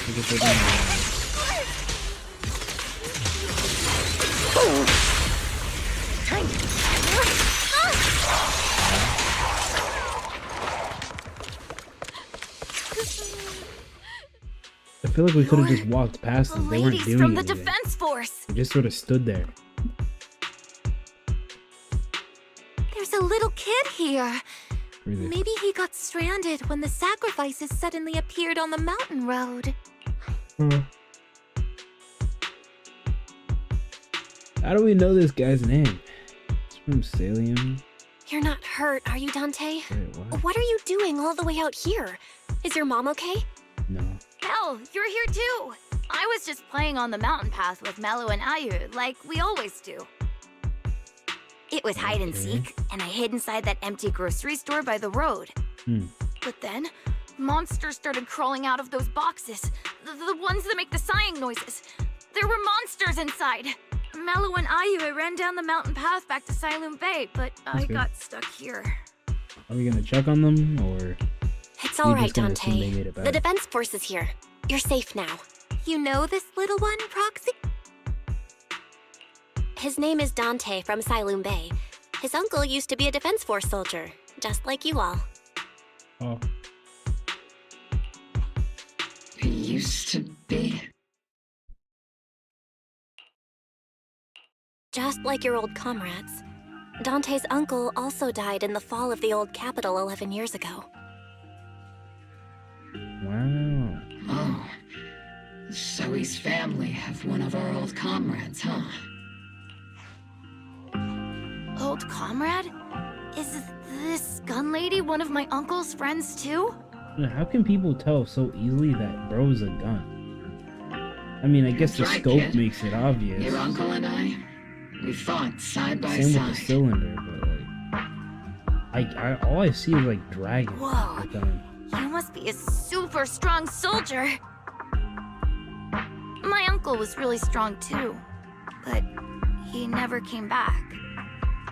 I guess I don't know. I feel like we could have just walked past them. They weren't Ladies doing from the anything. defense force. They just sort of stood there. There's a little kid here. Really? Maybe he got stranded when the sacrifices suddenly appeared on the mountain road. How do we know this guy's name? It's from Salium. You're not hurt, are you, Dante? Wait, what? What are you doing all the way out here? Is your mom okay? No. Hell, you're here too. I was just playing on the mountain path with Mello and Ayu, like we always do. It was hide and seek, and I hid inside that empty grocery store by the road. But then, monsters started crawling out of those boxes. The ones that make the sighing noises. There were monsters inside. Mello and Ayu ran down the mountain path back to Siloon Bay, but I got stuck here. Are we gonna check on them, or...? It's alright, Dante. The defense force is here. You're safe now. You know this little one, Proxy? His name is Dante from Siloon Bay. His uncle used to be a defense force soldier, just like you all. Oh. He used to be. Just like your old comrades. Dante's uncle also died in the fall of the old capital 11 years ago. Wow. Oh. Zoe's family have one of our old comrades, huh? Old comrade? Is this gun lady one of my uncle's friends too? How can people tell so easily that bro's a gun? I mean, I guess the scope kid. makes it obvious. Your uncle and I, we fought side by Same side. with the cylinder, but like, all I see is like dragons. Whoa. Like, You must be a super strong soldier. My uncle was really strong too, but he never came back.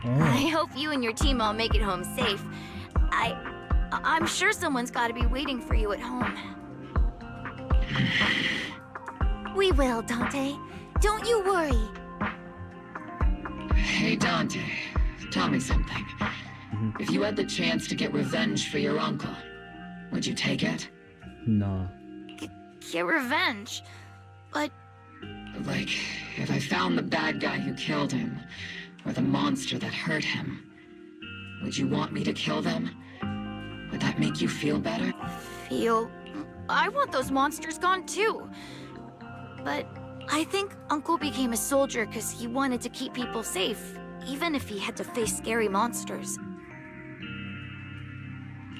I hope you and your team all make it home safe. I'm sure someone's got to be waiting for you at home. We will, Dante. Don't you worry. Hey, Dante, tell me something. If you had the chance to get revenge for your uncle, would you take it? No. Get revenge? But... Like, if I found the bad guy who killed him, or the monster that hurt him, would you want me to kill them? Would that make you feel better? Feel... I want those monsters gone too. But I think Uncle became a soldier because he wanted to keep people safe, even if he had to face scary monsters.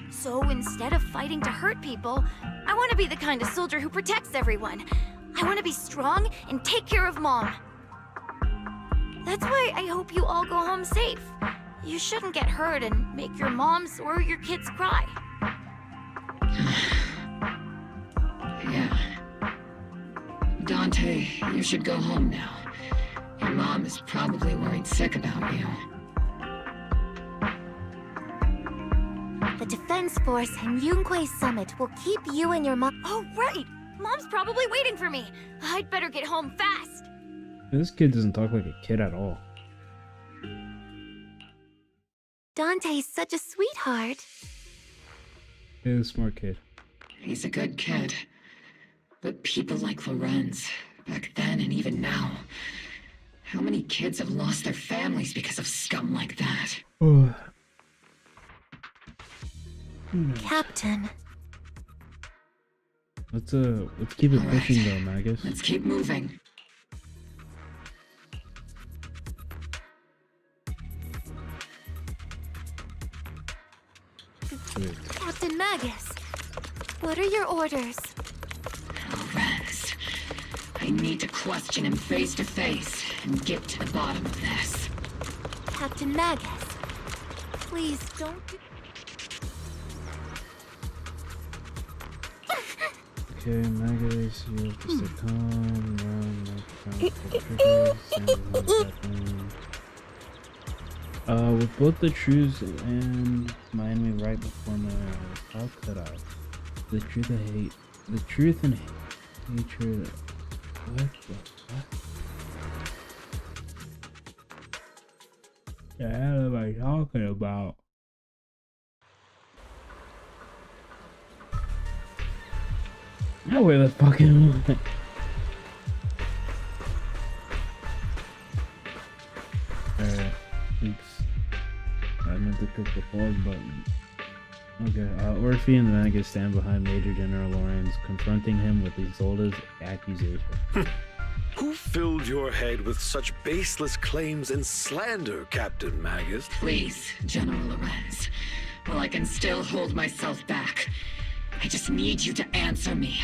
So instead of fighting to hurt people, I want to be the kind of soldier who protects everyone. I want to be strong and take care of Mom. That's why I hope you all go home safe. You shouldn't get hurt and make your moms or your kids cry. Yeah. Dante, you should go home now. Your mom is probably worried sick about you. The Defense Force and Yunquei Summit will keep you and your mom... Oh, right! Mom's probably waiting for me. I'd better get home fast. This kid doesn't talk like a kid at all. Dante's such a sweetheart. He's a smart kid. He's a good kid. But people like Lorenz, back then and even now, how many kids have lost their families because of scum like that? Oh. Captain. Let's keep it pushing though, Magus. Let's keep moving. Captain Magus, what are your orders? Lorenz, I need to question him face to face and get to the bottom of this. Captain Magus, please don't do... Okay, Magus, you have to stay calm, with both the truths and my enemy right before my eyes, how could I? The truth I hate, the truth and hatred, what the fuck? The hell am I talking about? Now where the fuck am I? Alright, oops. I meant to click the pause button. Okay, Orphe and Magus stand behind Major General Lawrence, confronting him with Isolde's accusation. Who filled your head with such baseless claims and slander, Captain Magus? Please, General Lorenz. While I can still hold myself back, I just need you to answer me.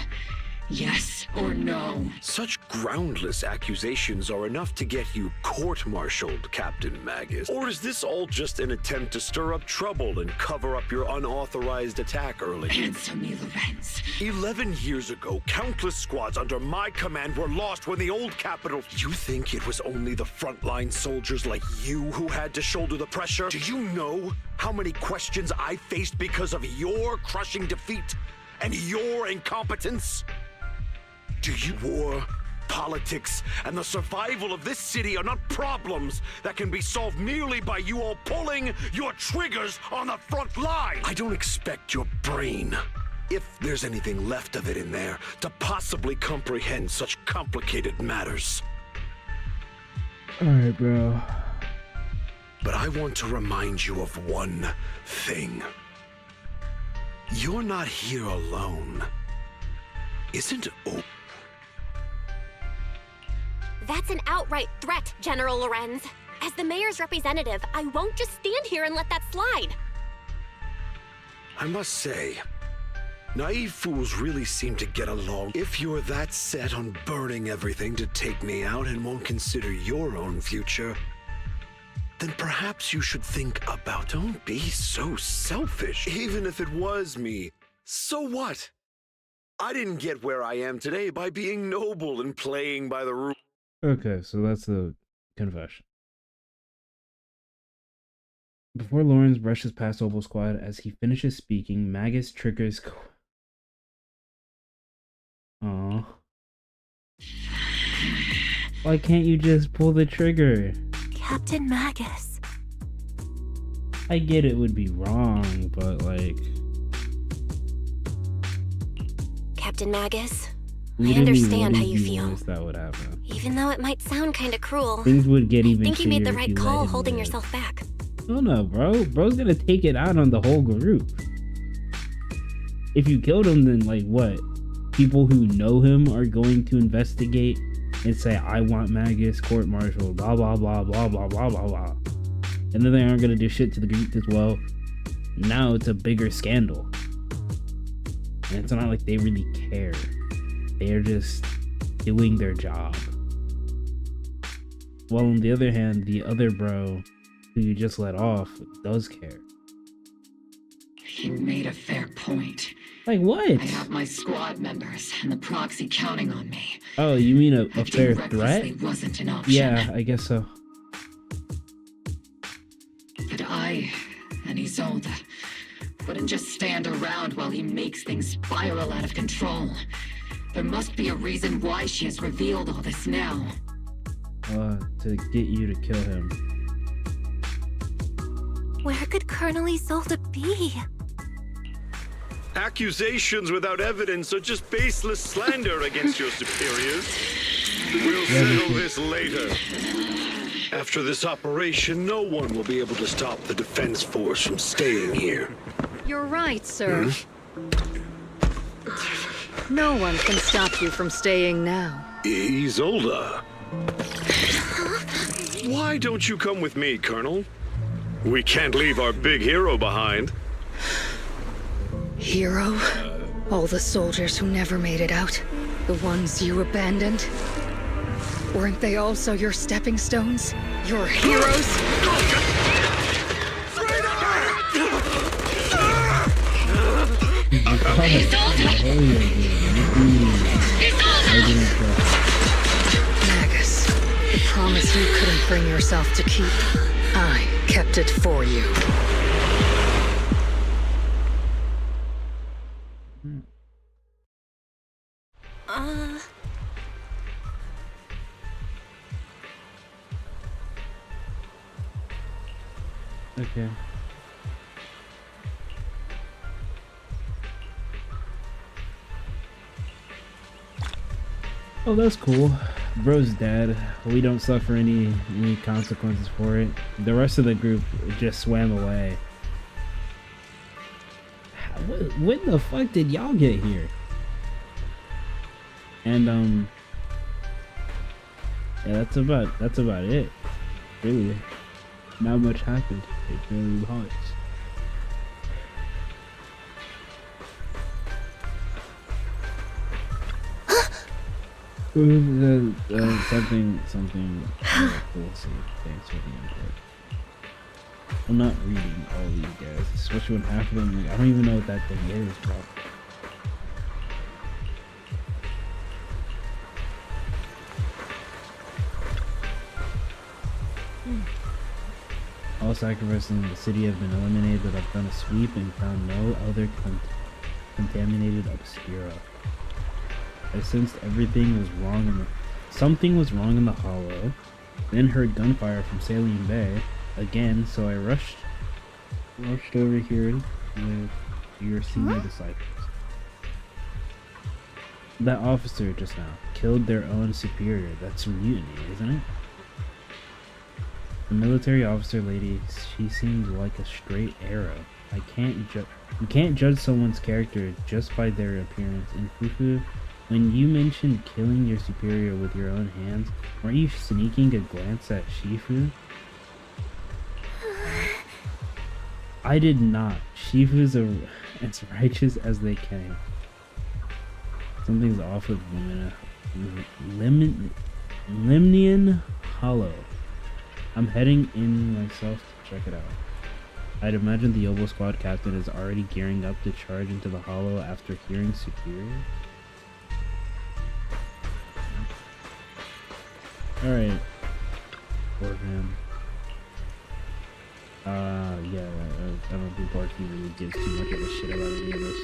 Yes or no? Such groundless accusations are enough to get you court-martialed, Captain Magus. Or is this all just an attempt to stir up trouble and cover up your unauthorized attack earlier? Answer me, Lorenz. 11 years ago, countless squads under my command were lost when the old capital... You think it was only the frontline soldiers like you who had to shoulder the pressure? Do you know how many questions I faced because of your crushing defeat and your incompetence? Do you... War, politics, and the survival of this city are not problems that can be solved merely by you all pulling your triggers on the front line. I don't expect your brain, if there's anything left of it in there, to possibly comprehend such complicated matters. Alright, bro. But I want to remind you of one thing. You're not here alone. Isn't That's an outright threat, General Lorenz. As the mayor's representative, I won't just stand here and let that slide. I must say, naive fools really seem to get along. If you're that set on burning everything to take me out and won't consider your own future, then perhaps you should think about... Don't be so selfish. Even if it was me, so what? I didn't get where I am today by being noble and playing by the rules. Okay, so that's the confession. Before Lawrence brushes past Oboe Squad, as he finishes speaking, Magus triggers... Aww. Why can't you just pull the trigger? Captain Magus. I get it would be wrong, but like... Captain Magus, I literally understand what how is you the feel. worst that would happen? Even though it might sound kinda cruel, Things would get even I think you made the shittier if right you let call him holding live. yourself back. Oh no, bro. Bro's gonna take it out on the whole group. If you killed him, then like what? People who know him are going to investigate and say, I want Magus court-martialed, blah, blah, blah, blah, blah, blah, blah, blah. And then they aren't gonna do shit to the group as well. Now it's a bigger scandal. And it's not like they really care. They're just doing their job. While on the other hand, the other bro who you just let off does care. You made a fair point. Like what? I have my squad members and the proxy counting on me. Oh, you mean a Acting fair recklessly threat? wasn't an option. Yeah, I guess so. But I and Isolde wouldn't just stand around while he makes things spiral out of control. There must be a reason why she has revealed all this now. To get you to kill him. Where could Colonel Isolde be? Accusations without evidence are just baseless slander against your superiors. We'll settle this later. After this operation, no one will be able to stop the defense force from staying here. You're right, sir. No one can stop you from staying now. Isolde. Why don't you come with me, Colonel? We can't leave our big hero behind. Hero? All the soldiers who never made it out? The ones you abandoned? Weren't they also your stepping stones? Your heroes? Magus, the promise you couldn't bring yourself to keep. I kept it for you. Okay. Oh, that's cool. Bro's dead. We don't suffer any consequences for it. The rest of the group just swam away. When the fuck did y'all get here? And yeah, that's about it. Really, not much happened. It really was. Something cool. See, thanks for the input. I'm not reading all these guys, especially when half of them, like, I don't even know what that thing is, bro. All sacrifices in the city have been eliminated, but I've done a sweep and found no other contaminated obscura. I sensed everything was wrong in the... Something was wrong in the hollow, then heard gunfire from Saline Bay again, so I rushed over here with your senior disciples. That officer just now killed their own superior. That's mutiny, isn't it? The military officer lady, she seemed like a straight arrow. You can't judge someone's character just by their appearance. And Fufu, when you mentioned killing your superior with your own hands, weren't you sneaking a glance at Shifu? I did not. Shifu's as righteous as they can. Something's off with Lemnian Hollow. I'm heading in myself to check it out. I'd imagine the Oboe Squad captain is already gearing up to charge into the hollow after hearing Superior. Alright. Poor him. Yeah, I don't think Barky really gives too much of a shit about any of this.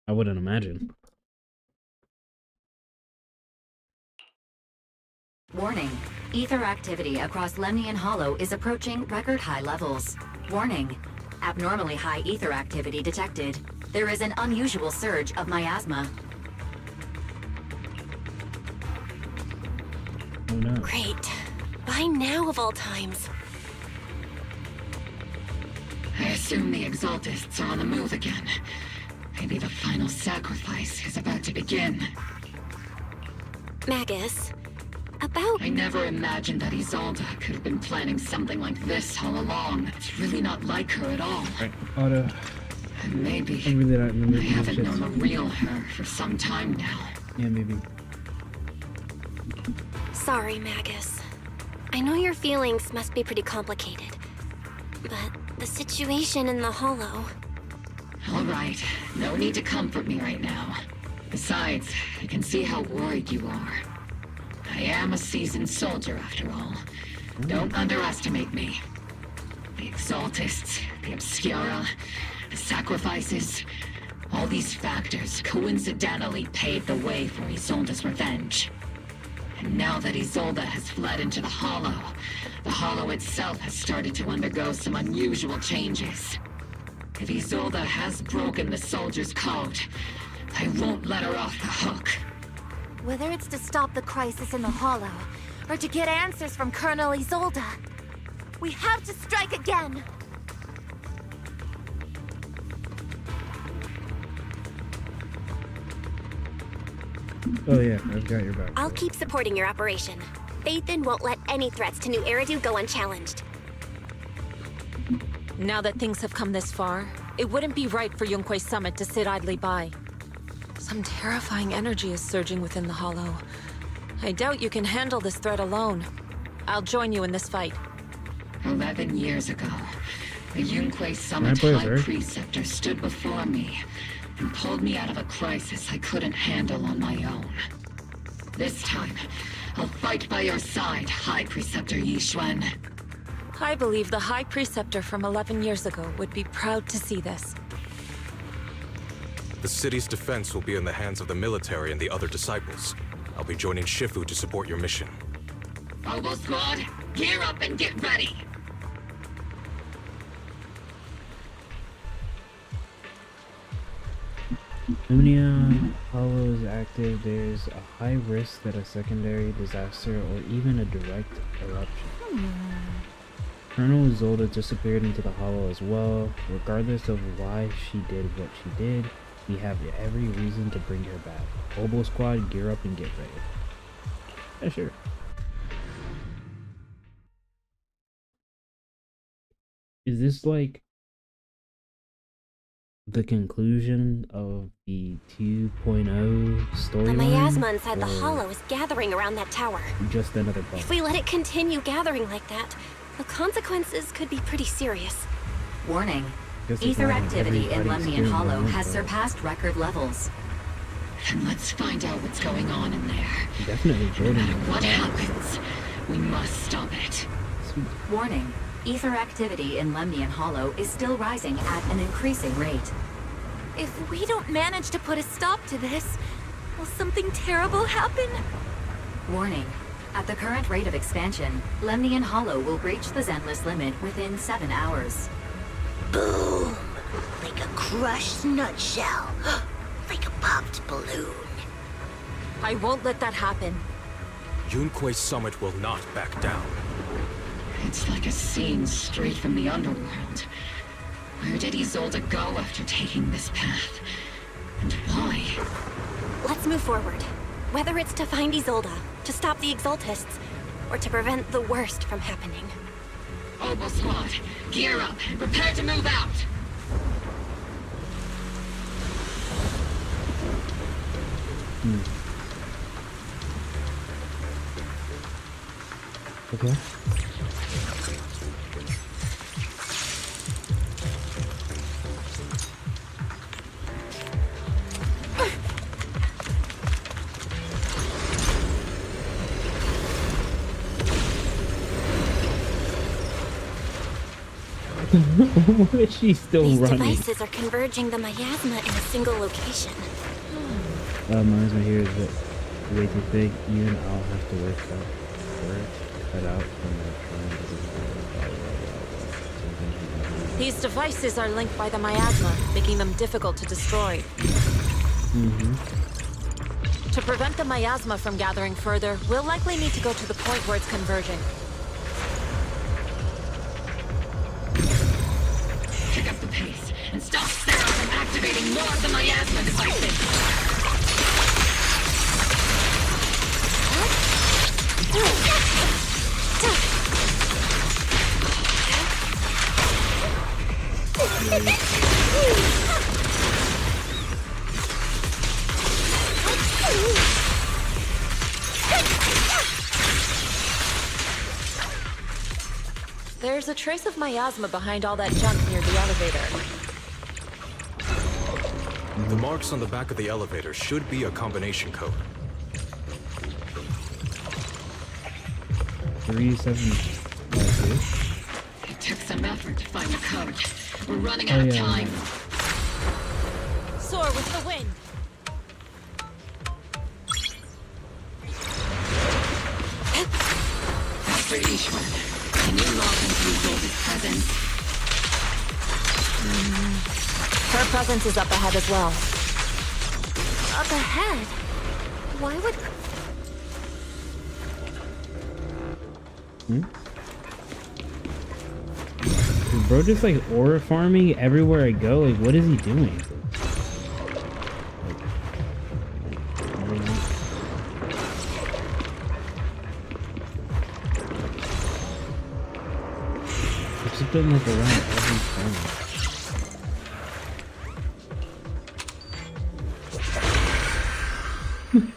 I wouldn't imagine. Warning. Ether activity across Lemnian Hollow is approaching record high levels. Warning. Abnormally high ether activity detected. There is an unusual surge of miasma. Oh no. Great. Why now of all times? I assume the Exaltists are on the move again. Maybe the final sacrifice is about to begin. Magus, about... I never imagined that Isolde could have been planning something like this all along. It's really not like her at all. Otto. And maybe I really don't remember. I haven't known the real her for some time now. Yeah, maybe. Sorry, Magus. I know your feelings must be pretty complicated, but the situation in the Hollow... All right, no need to comfort me right now. Besides, I can see how worried you are. I am a seasoned soldier, after all. Don't underestimate me. The Exaltists, the Obscura, the sacrifices, all these factors coincidentally paved the way for Isolde's revenge. And now that Isolde has fled into the Hollow itself has started to undergo some unusual changes. If Isolde has broken the soldier's code, I won't let her off the hook. Whether it's to stop the crisis in the Hollow, or to get answers from Colonel Isolde, we have to strike again! Oh yeah, I've got your back. I'll keep supporting your operation. Phaethon won't let any threats to New Eridu go unchallenged. Now that things have come this far, it wouldn't be right for Yunque's summit to sit idly by. Some terrifying energy is surging within the Hollow. I doubt you can handle this threat alone. I'll join you in this fight. 11 years ago, the Yunque Summit High Preceptor stood before me and pulled me out of a crisis I couldn't handle on my own. This time, I'll fight by your side, High Preceptor Yixuan. I believe the High Preceptor from 11 years ago would be proud to see this. The city's defense will be in the hands of the military and the other disciples. I'll be joining Shifu to support your mission. Oboe Squad, gear up and get ready! Lemnian Hollow is active. There's a high risk that a secondary disaster or even a direct eruption. Colonel Isolde disappeared into the Hollow as well. Regardless of why she did what she did, we have every reason to bring her back. Oboe Squad, gear up and get ready. Yeah, sure. Is this like the conclusion of the 2.0 storyline? The miasma inside the or hollow is gathering around that tower. just another bug? If we let it continue gathering like that, the consequences could be pretty serious. Warning. Guess it's Ether not activity in everybody's Lemnian doing Hollow it, has but surpassed record levels. Then let's find out what's going on in there. Definitely No Jordan. matter what happens, we must stop it. Warning. Ether activity in Lemnian Hollow is still rising at an increasing rate. If we don't manage to put a stop to this, will something terrible happen? Warning. At the current rate of expansion, Lemnian Hollow will breach the Zenless limit within 7 hours. Boom! Like a crushed nutshell. Like a popped balloon. I won't let that happen. Yunque's summit will not back down. It's like a scene straight from the underworld. Where did Isolde go after taking this path? And why? Let's move forward. Whether it's to find Isolde, to stop the Exaltists, or to prevent the worst from happening. Oboe Squad, gear up and prepare to move out! Okay. Why is she still These running? devices are converging the miasma in a single location. Miasma here is way too big. Even I'll have to work out for it. Cut out from the These devices are linked by the miasma, making them difficult to destroy. To prevent the miasma from gathering further, we'll likely need to go to the point where it's converging. Pick up the pace and stop Sarah from activating more of the miasma devices! There's a trace of miasma behind all that junk near the elevator. The marks on the back of the elevator should be a combination code. 3752. It took some effort to find the code. We're running out of time. Soar with the wind! Master Ishwar, can you log into Isolde's presence? Her presence is up ahead as well. Up ahead? Why would... Is bro just like ore farming everywhere I go? Like, what is he doing? It's just been like around every corner.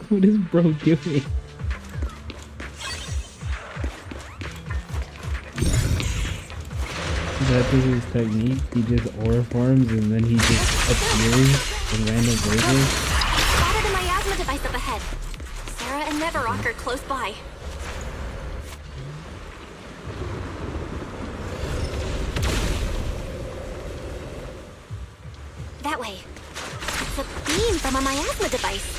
What is bro doing? That is his technique. He just ore farms and then he just appears in random places. Spotted a miasma device up ahead. Sarah and Neverrock are close by. That way. It's a beam from a miasma device.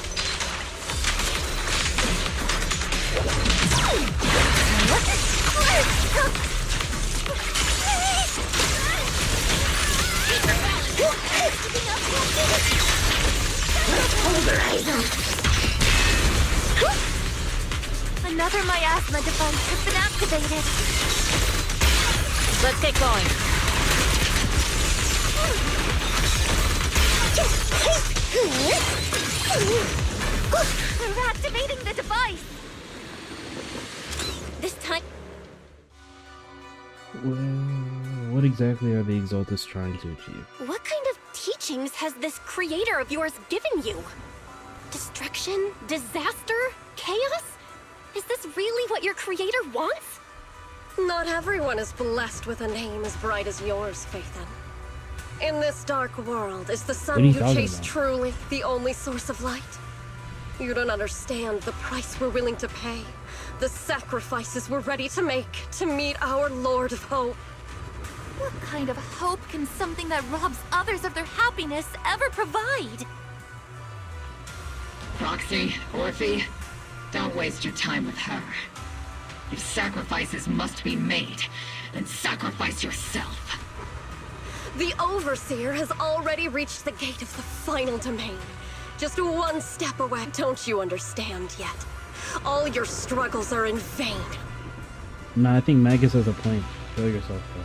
Another miasma device has been activated. Let's get going. We're activating the device. This time. Well, what exactly are the Exaltists trying to achieve? What kind of teaching teachings has this creator of yours given you? Destruction? Disaster? Chaos? Is this really what your creator wants? Not everyone is blessed with a name as bright as yours, Phaethon. In this dark world, is the sun you chase truly the only source of light? You don't understand the price we're willing to pay, the sacrifices we're ready to make to meet our Lord of Hope. What kind of hope can something that robs others of their happiness ever provide? Roxy, Orphe, don't waste your time with her. If sacrifices must be made, then sacrifice yourself. The Overseer has already reached the gate of the final domain. Just one step away. Don't you understand yet? All your struggles are in vain. No, I think Magus has a point. Kill yourself, though.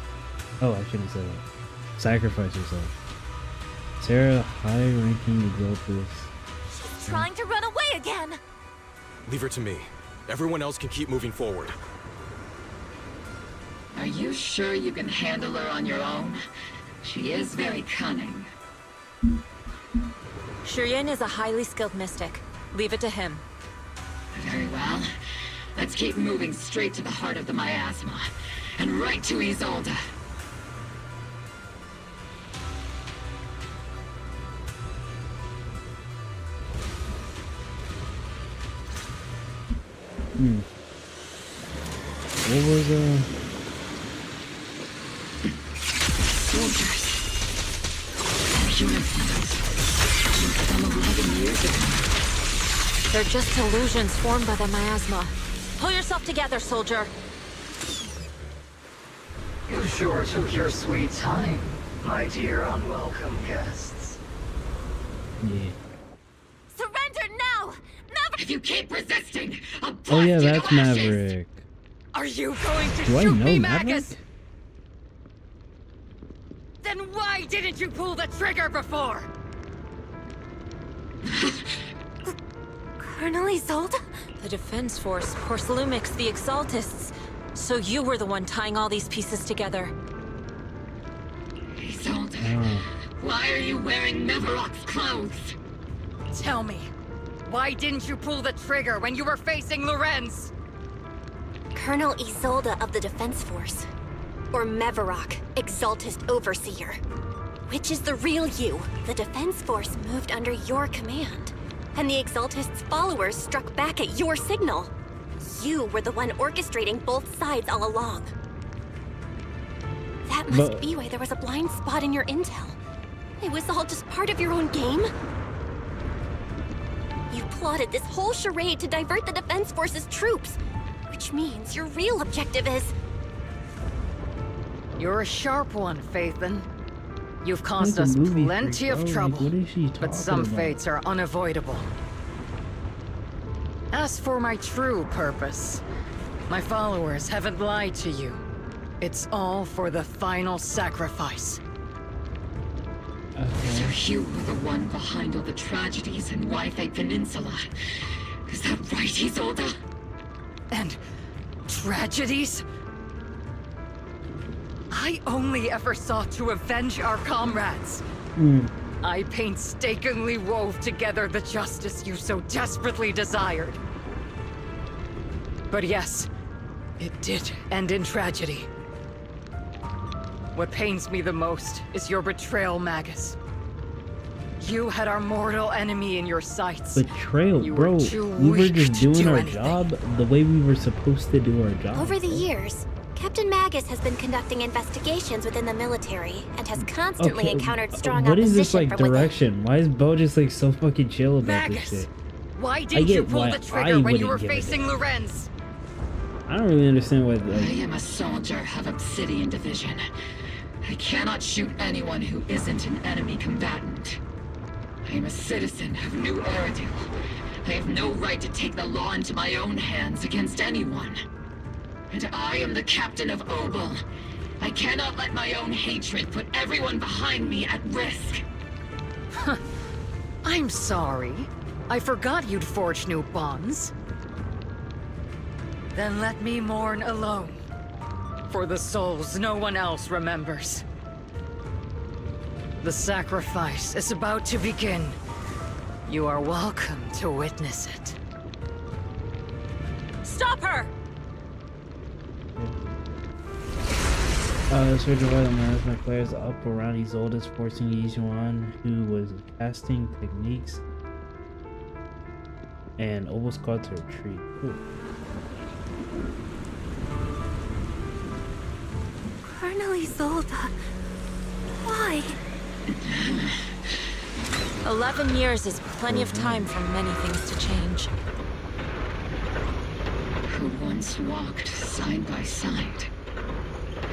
Oh, I shouldn't say that. Sacrifice yourself. Sarah, high-ranking exaltist. She's trying to run away again! Leave her to me. Everyone else can keep moving forward. Are you sure you can handle her on your own? She is very cunning. Shiryen is a highly skilled mystic. Leave it to him. Very well. Let's keep moving straight to the heart of the miasma, and right to Isolde. What was Soldiers. Uniforms. From 11 years ago. They're just illusions formed by the miasma. Pull yourself together, soldier. You sure took your sweet time, my dear unwelcome guests. Yeah. Surrender now! Maverick! If you keep resisting, I'll Oh yeah, blast you that's to ashes. Maverick. Are you going to Do I shoot know me, Maverick? Magus? Then why didn't you pull the trigger before? Colonel Isolde? The Defense Force, Porcelumix, the Exaltists. So you were the one tying all these pieces together. Isolde, why are you wearing Nevarok's clothes? Tell me, why didn't you pull the trigger when you were facing Lorenz? Colonel Isolde of the Defense Force. Or Mevarok, Exaltist Overseer. Which is the real you? The Defense Force moved under your command. And the Exaltist's followers struck back at your signal. You were the one orchestrating both sides all along. That must be why there was a blind spot in your intel. It was all just part of your own game? You plotted this whole charade to divert the Defense Force's troops. Which means your real objective is... You're a sharp one, Phaethon. You've caused us plenty of trouble, but some fates are unavoidable. As for my true purpose, my followers haven't lied to you. It's all for the final sacrifice. So you were the one behind all the tragedies in Wi-Fi Peninsula. Is that right, Isolde? And tragedies? I only ever sought to avenge our comrades. I painstakingly wove together the justice you so desperately desired. But yes, it did end in tragedy. What pains me the most is your betrayal, Magus. You had our mortal enemy in your sights. Betrayal, You bro. were too We were weak just to doing do our anything. job the way we were supposed to do our job. Over the years, Captain Magus has been conducting investigations within the military and has constantly encountered strong what is opposition this like from within. direction? Why is Bo just like so fucking chill about Magus, this shit? why I didn't get you pull why the I trigger when you wouldn't were give a facing Lorenz? I don't really understand what. I am a soldier of Obsidian Division. I cannot shoot anyone who isn't an enemy combatant. I am a citizen of New Eridil. I have no right to take the law into my own hands against anyone. And I am the captain of Obel. I cannot let my own hatred put everyone behind me at risk. I'm sorry. I forgot you'd forged new bonds. Then let me mourn alone. For the souls no one else remembers. The sacrifice is about to begin. You are welcome to witness it. Stop her! Search of the miasma flares up around Isolde's, forcing Yijuan, who was casting techniques, and Obel Squad to retreat. Ooh. Colonel Isolde, why? 11 years is plenty of time for many things to change. Who once walked side by side.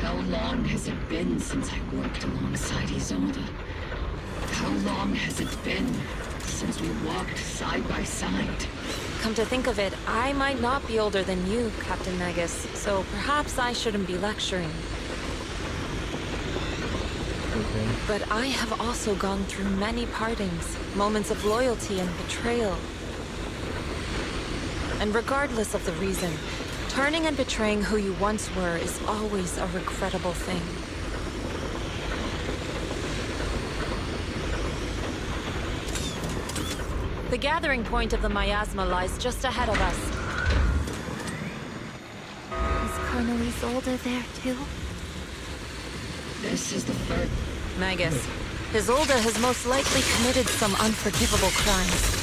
How long has it been since I worked alongside Isolde? How long has it been since we walked side by side? Come to think of it, I might not be older than you, Captain Negus, so perhaps I shouldn't be lecturing. Okay. But I have also gone through many partings, moments of loyalty and betrayal. And regardless of the reason, turning and betraying who you once were is always a regrettable thing. The gathering point of the miasma lies just ahead of us. Is Colonel Isolde there too? This is the first... Magus, Isolde has most likely committed some unforgivable crimes.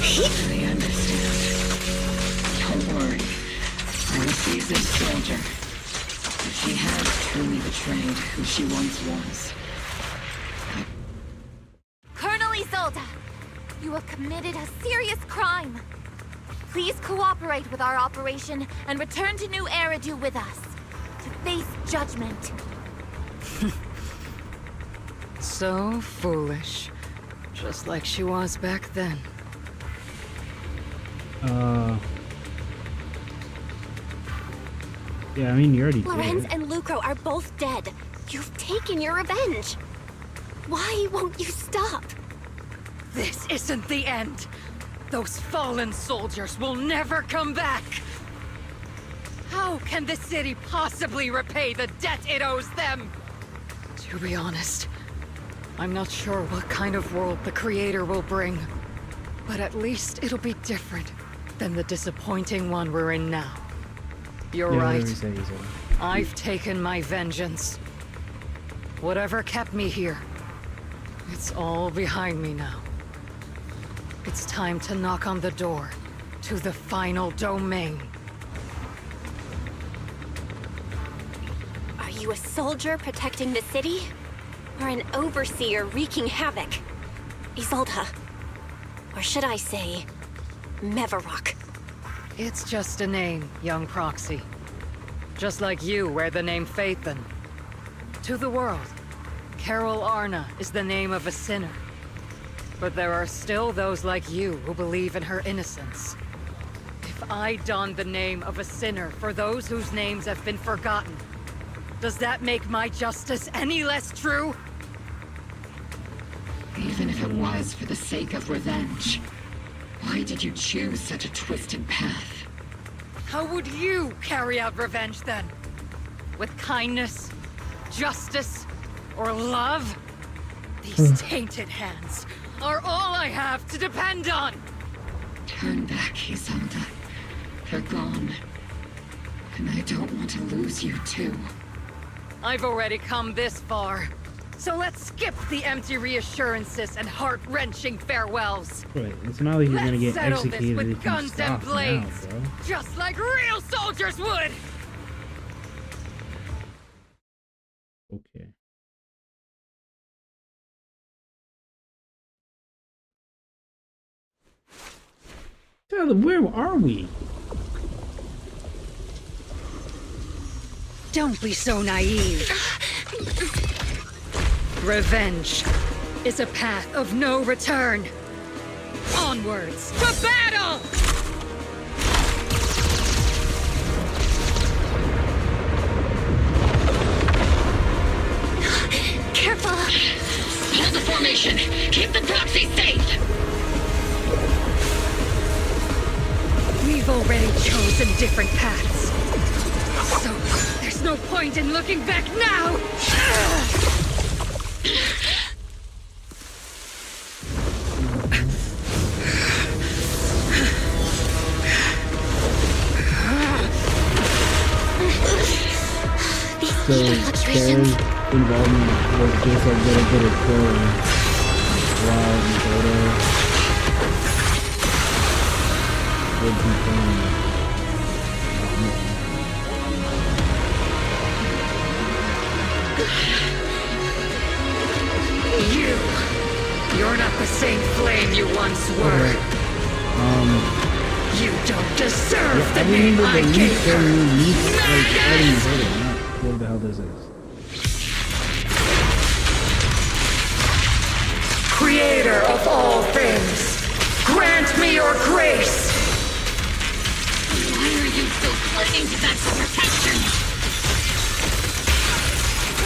I understand. Don't worry. I'm a seasoned soldier. But she has truly betrayed who she once was. Colonel Isolde, you have committed a serious crime. Please cooperate with our operation and return to New Eridu with us to face judgment. So foolish. Just like she was back then. Yeah, I mean, you already Lorenz did. and Lucro are both dead. You've taken your revenge. Why won't you stop? This isn't the end. Those fallen soldiers will never come back. How can the city possibly repay the debt it owes them? To be honest, I'm not sure what kind of world the Creator will bring. But at least it'll be different than the disappointing one we're in now. You're right. I've taken my vengeance. Whatever kept me here, it's all behind me now. It's time to knock on the door to the final domain. Are you a soldier protecting the city? Or an overseer wreaking havoc? Isolde. Or should I say, Mevarok? It's just a name, young proxy. Just like you wear the name Phaethon. To the world, Carol Arna is the name of a sinner. But there are still those like you who believe in her innocence. If I don the name of a sinner for those whose names have been forgotten, does that make my justice any less true? Even if it was for the sake of revenge, why did you choose such a twisted path? How would you carry out revenge then? With kindness, justice, or love? These tainted hands are all I have to depend on! Turn back, Isolde. They're gone. And I don't want to lose you too. I've already come this far. So let's skip the empty reassurances and heart-wrenching farewells. Wait, it's not like he's gonna get Settle executed this if with you guns stop and blades, now, bro. just like real soldiers would. Okay. Where are we? Don't be so naive. Revenge is a path of no return. Onwards to battle! Careful! Hold the formation! Keep the proxy safe! We've already chosen different paths. So, there's no point in looking back now! involvement was just a little bit of trolling. Wild and Zoda would be playing. You're not the same flame you once were. You don't deserve the name I gave her. What the hell this is? Creator of all things, grant me your grace. Why are you still clinging to that protection?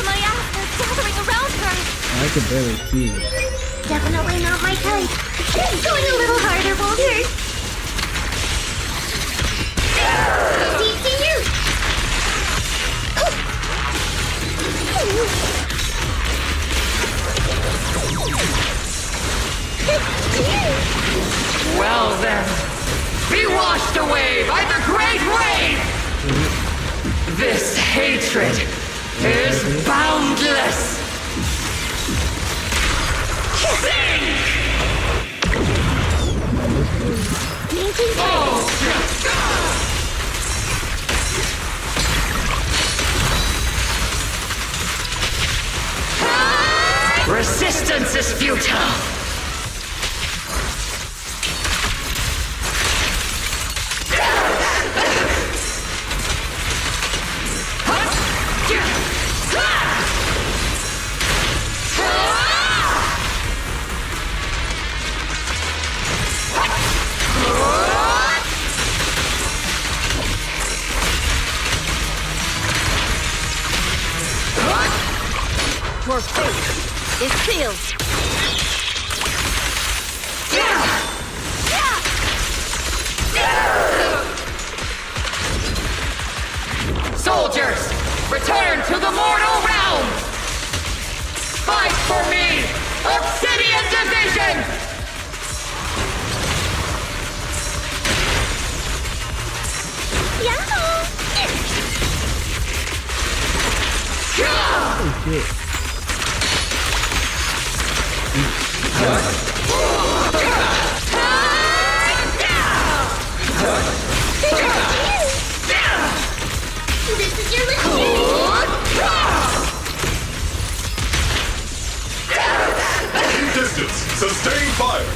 My ass is gathering around her. I could barely see it. Definitely not my type. Going a little harder won't hurt. See you. Well then, be washed away by the great rain! This hatred is boundless! Sink! Resistance is futile! Your fate is sealed. Soldiers, return to the mortal realm! Fight for me, Obsidian Division! Oh shit. This is your little Distance. Sustain fire.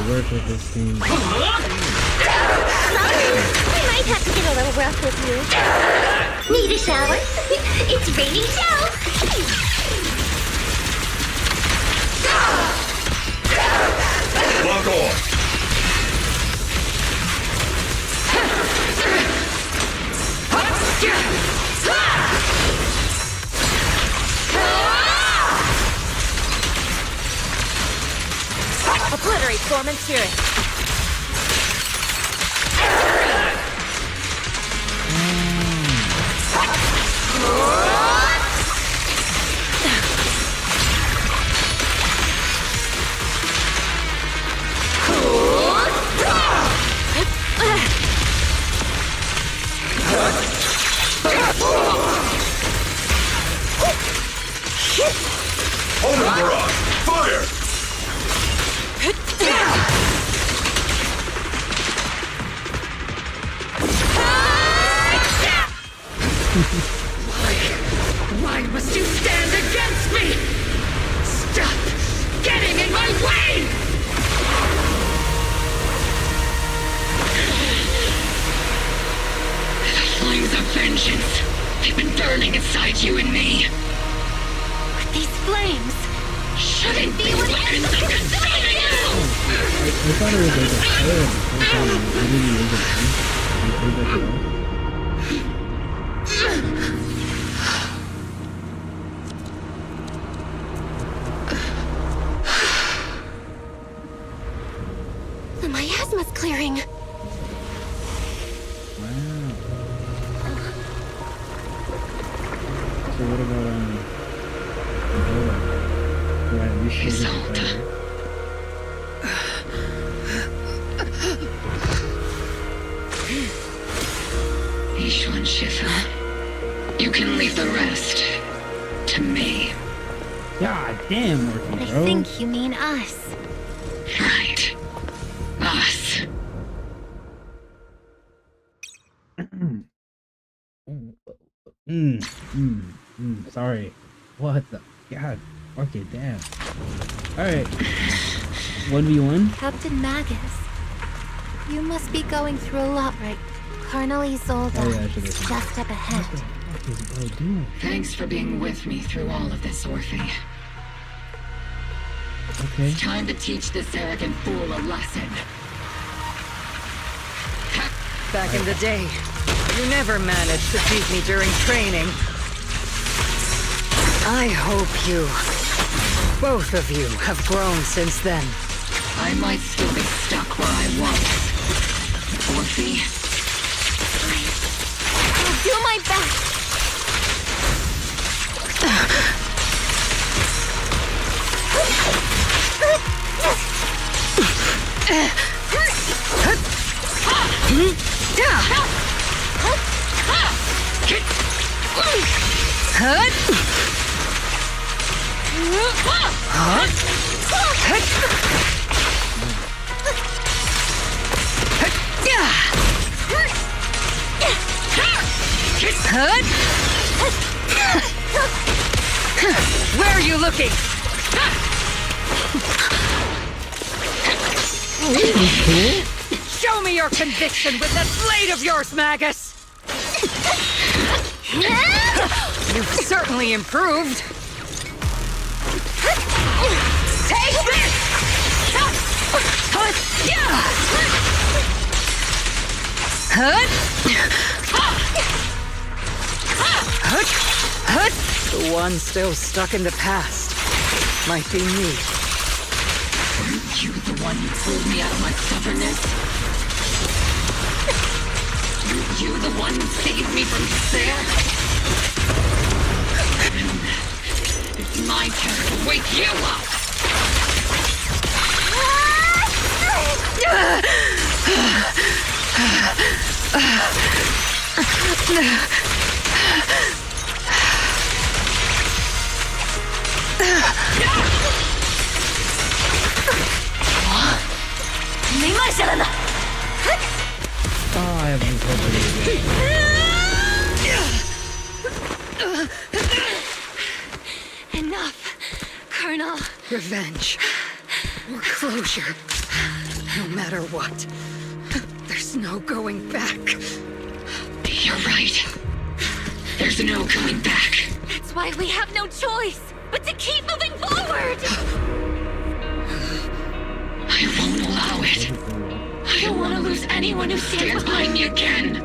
Work with this team. Sorry, I might have to get a little rough with you. Need a shower? It's raining show. Lock on. Obliterate form and spirit. Open barrage. Fire. Why must you stand against me? Stop getting in my way! The flames of vengeance. They've been burning inside you and me. These flames shouldn't be weapons of consuming you! I thought it was like a fire the whole time. I didn't use it. You take that off? The miasma's clearing. Wow. So what about right, we should Isolde. Ishuan Shifu, you can leave the rest to me. God damn, Morphe, I bro. think you mean us. Right. Us. Sorry. What the? God. Okay, damn. Alright. 1v1? Captain Magus, you must be going through a lot right. Colonel Isolde Oh, yeah, I should is listen. just up ahead. What is bro doing? Thanks for being with me through all of this, Orphe. Okay. It's time to teach this arrogant fool a lesson. Back in the day, you never managed to beat me during training. I hope you, both of you, have grown since then. I might still be stuck where I was. Orphe, I'll do my best. Where are you looking? Show me your conviction with that blade of yours, Magus! You've certainly improved. Take this! The one still stuck in the past might be me. weren't you the one who pulled me out of my stubbornness? Weren't you the one who saved me from despair? It's my turn to wake you up! Oh, I have Enough, Colonel. Revenge. Or closure. No matter what. There's no going back. You're right. There's no going back. That's why we have no choice but to keep moving forward. I won't allow it. I don't want to lose anyone who stands behind me again.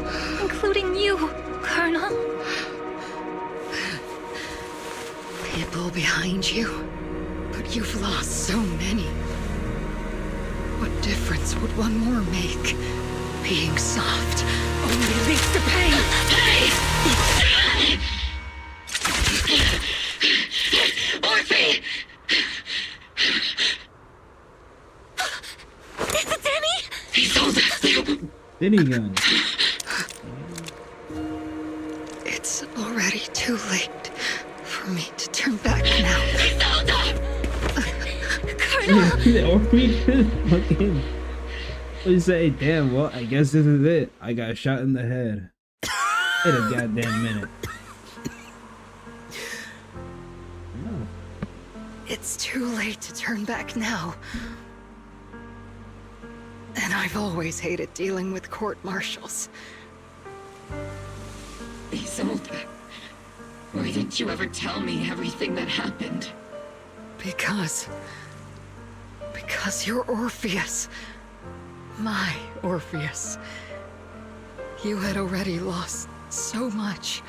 Including you, Colonel. People behind you. But you've lost so many. What difference would one more make? Being soft only leads to pain. Orphe! Is it Danny? He sold it. Denny gun. It's already too late for me to turn back now. Or we just fucking. We say, damn, well, I guess this is it. I got shot in the head. In a goddamn minute. It's too late to turn back now. And I've always hated dealing with court-martials. Isolde, why didn't you ever tell me everything that happened? Because you're Orpheus. My Orpheus. You had already lost so much.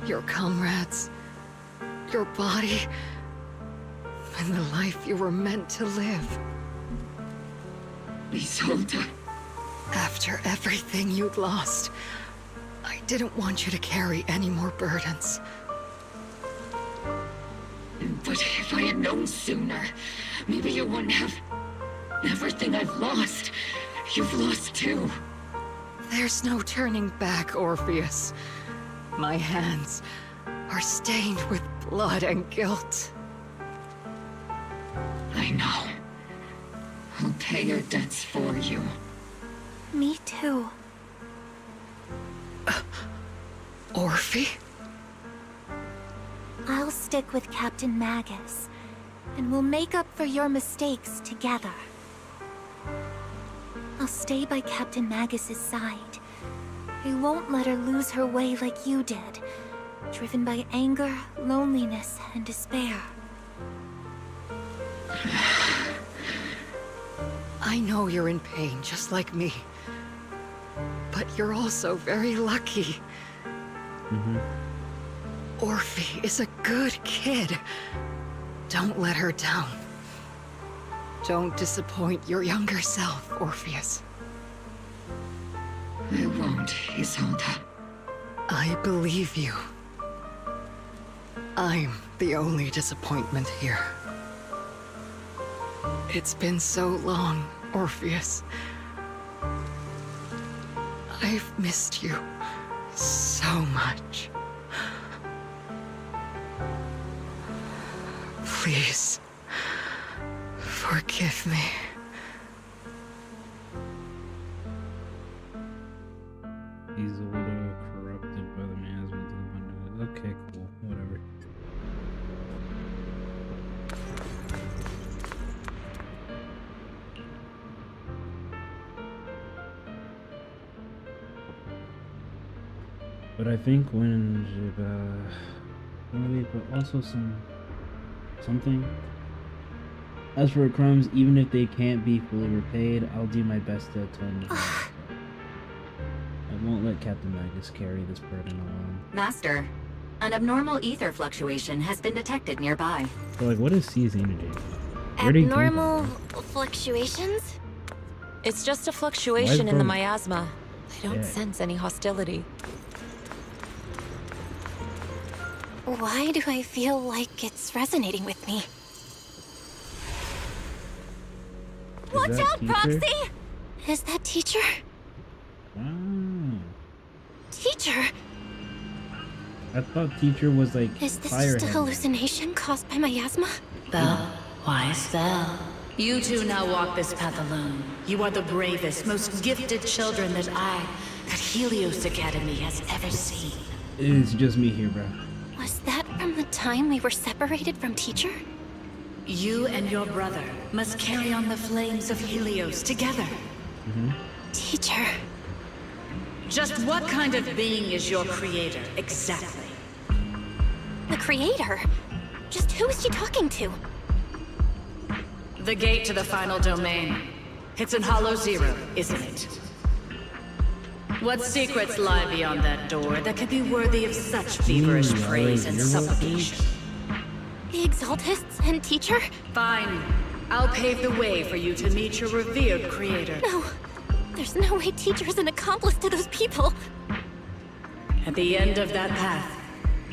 Your comrades, your body, and the life you were meant to live. Isolde. After everything you'd lost, I didn't want you to carry any more burdens. But if I had known sooner, maybe you wouldn't have... Everything I've lost, you've lost too. There's no turning back, Orpheus. My hands are stained with blood and guilt. I know. I'll pay your debts for you. Me too. Orphe? I'll stick with Captain Magus, and we'll make up for your mistakes together. I'll stay by Captain Magus's side. I won't let her lose her way like you did, driven by anger, loneliness, and despair. I know you're in pain, just like me. But you're also very lucky. Orphe is a good kid. Don't let her down. Don't disappoint your younger self, Orpheus. I won't, Isolde. I believe you. I'm the only disappointment here. It's been so long, Orpheus. I've missed you so much. Please, forgive me. He's a little corrupted by the miasma to the bundle. Okay, cool. Whatever. But I think when but also something. As for crimes, even if they can't be fully repaid, I'll do my best to atone. I won't let Captain Magus carry this burden alone. Master, an abnormal ether fluctuation has been detected nearby. So, like, what is C's energy? Where did he come Abnormal from? fluctuations? It's just a fluctuation in the from- miasma. I don't Yeah. sense any hostility. Why do I feel like it's resonating with me? Watch that out, teacher? Proxy! Is that teacher? Ah, Teacher? I thought teacher was like Is this fire just a head. hallucination caused by miasma? Belle, wise Belle. You two now walk this path alone. You are the bravest, most gifted children that Helios Academy has ever seen. It's just me here, bro. Was that from the time we were separated from teacher? You and your brother must carry on the flames of Helios together. Teacher. Just what kind of being is your creator, exactly? The creator? Just who is she talking to? The gate to the final domain. It's in Hollow Zero, isn't it? What secrets lie beyond that door that could be worthy of such feverish praise and supplication? The Exaltists and teacher? Fine. I'll pave the way for you to meet your revered creator. No. There's no way teacher is an accomplice to those people. At the end of that path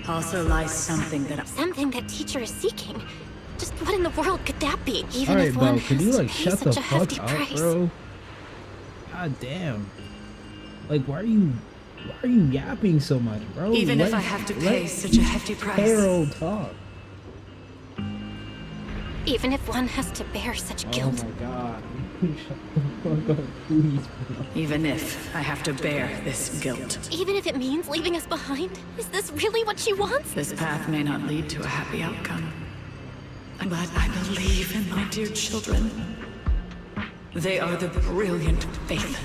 also lies something that teacher is seeking. Just what in the world could that be? Even Alright, if Belle, one could has you to like pay shut the such a fuck hefty up, price. bro? God damn. Like, why are you yapping so much, bro? Even if I have to pay such a hefty price. Carol talk. Even if one has to bear such guilt. Oh my god. Shut the fuck up, please, bro. Even if I have to bear this guilt. Even if it means leaving us behind? Is this really what she wants? This path may not lead to a happy outcome. But I believe in my dear children. They are the brilliant Phaethon.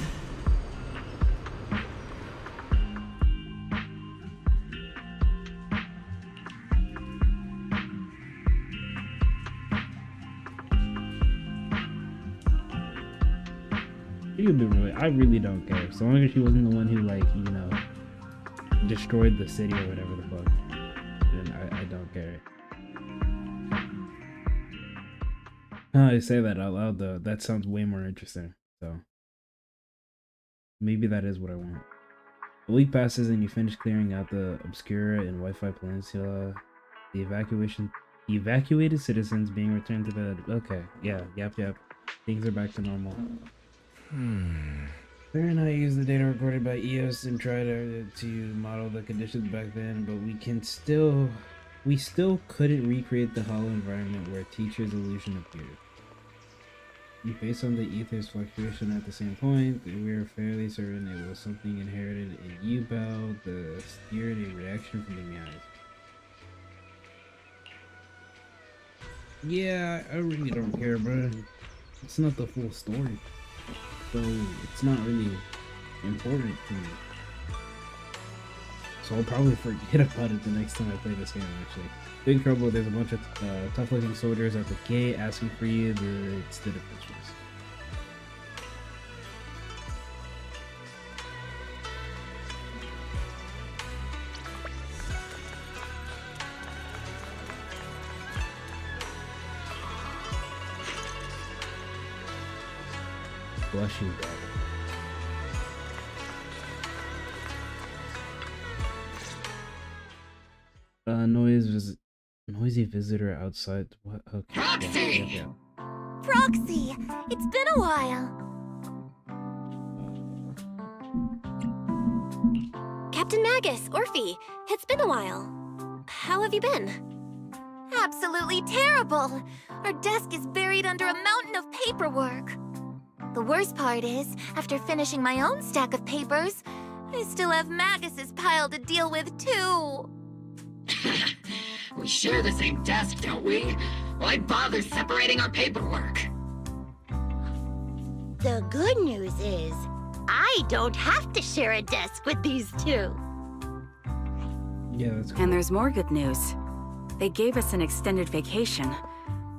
I really don't care. So long as she wasn't the one who, like, you know, destroyed the city or whatever the fuck, then I don't care. Now I say that out loud, though, that sounds way more interesting. So maybe that is what I want. A week passes and you finish clearing out the Obscura and Wi-Fi Peninsula. The evacuated citizens being returned to the... Okay, yeah, yep. Things are back to normal. Claire and I used the data recorded by EOS and tried to model the conditions back then, but we still couldn't recreate the hollow environment where Teacher's illusion appeared. Based on the ether's fluctuation at the same point, we are fairly certain it was something inherited in U-Bell, the steered a reaction from the meows. Yeah, I really don't care, bro. It's not the full story, so it's not really important to me. So I'll probably forget about it the next time I play this game, actually. Big trouble, there's a bunch of tough-looking soldiers at the gate asking for you. It's the defense force. Blushing dad. Noisy visitor outside. What? Okay. Proxy! Yeah. Proxy! It's been a while. Captain Magus, Orphe, it's been a while. How have you been? Absolutely terrible! Our desk is buried under a mountain of paperwork. The worst part is, after finishing my own stack of papers, I still have Magus's pile to deal with too. We share the same desk, don't we? Why bother separating our paperwork? The good news is, I don't have to share a desk with these two. Yeah, that's cool. And there's more good news. They gave us an extended vacation.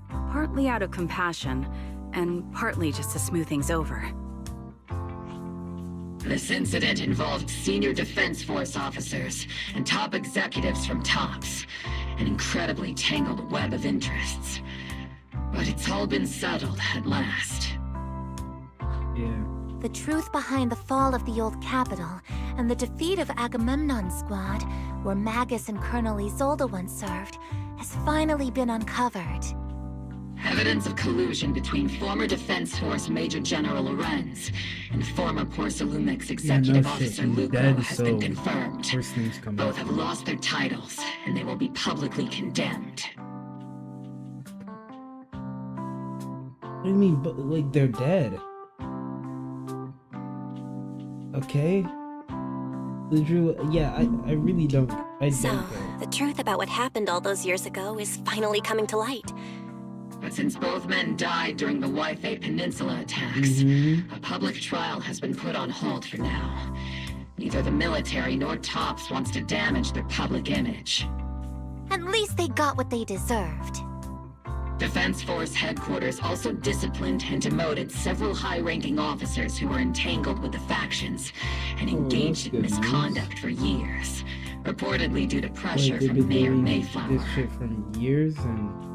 Partly out of compassion, and partly just to smooth things over. This incident involved senior Defense Force officers and top executives from TOPS. An incredibly tangled web of interests. But it's all been settled at last. Yeah. The truth behind the fall of the old capital and the defeat of Agamemnon's squad, where Magus and Colonel Isolde once served, has finally been uncovered. Evidence of collusion between former Defense Force Major General Lorenz and former Porcelumex Executive Officer Luco has been confirmed. Both have lost their titles, and they will be publicly condemned. What do you mean, but like they're dead? Okay. Yeah, I really don't. So, the truth about what happened all those years ago is finally coming to light. But since both men died during the Waifei Peninsula attacks, a public trial has been put on hold for now. Neither the military nor TOPS wants to damage their public image. At least they got what they deserved. Defense Force headquarters also disciplined and demoted several high-ranking officers who were entangled with the factions and engaged in misconduct for years, reportedly due to pressure from Mayor Mayflower. This shit from years and.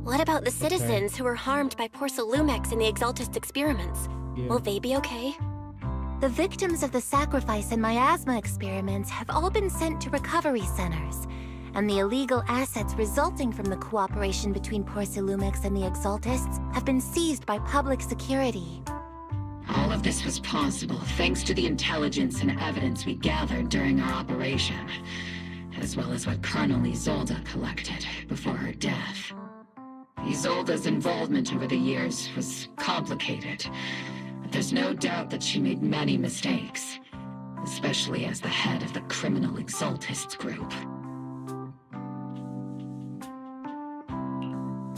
What about the citizens who were harmed by Porcelumex in the Exaltist experiments? Yeah. Will they be okay? The victims of the sacrifice and miasma experiments have all been sent to recovery centers, and the illegal assets resulting from the cooperation between Porcelumex and the Exaltists have been seized by public security. All of this was possible thanks to the intelligence and evidence we gathered during our operation, as well as what Colonel Isolde collected before her death. Isolde's involvement over the years was complicated, but there's no doubt that she made many mistakes, especially as the head of the criminal Exaltists group.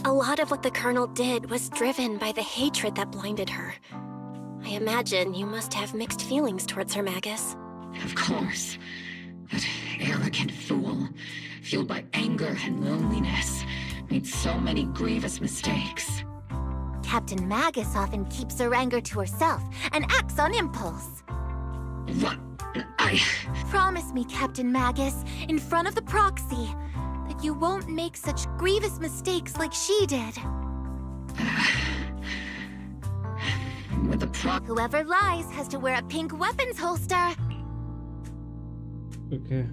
A lot of what the Colonel did was driven by the hatred that blinded her. I imagine you must have mixed feelings towards her, Magus. Of course. That arrogant fool, fueled by anger and loneliness, made so many grievous mistakes. Captain Magus often keeps her anger to herself and acts on impulse. What? Promise me, Captain Magus, in front of the proxy, that you won't make such grievous mistakes like she did. With the Whoever lies has to wear a pink weapons holster. Okay,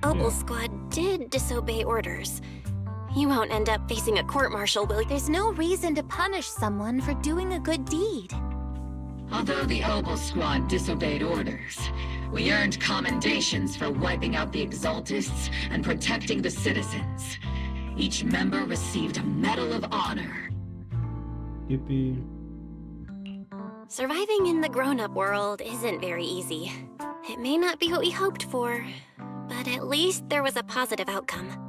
Opal Squad did disobey orders. You won't end up facing a court-martial, will you? There's no reason to punish someone for doing a good deed. Although the Obel Squad disobeyed orders, we earned commendations for wiping out the Exaltists and protecting the citizens. Each member received a Medal of Honor. Yippee. Surviving in the grown-up world isn't very easy. It may not be what we hoped for, but at least there was a positive outcome.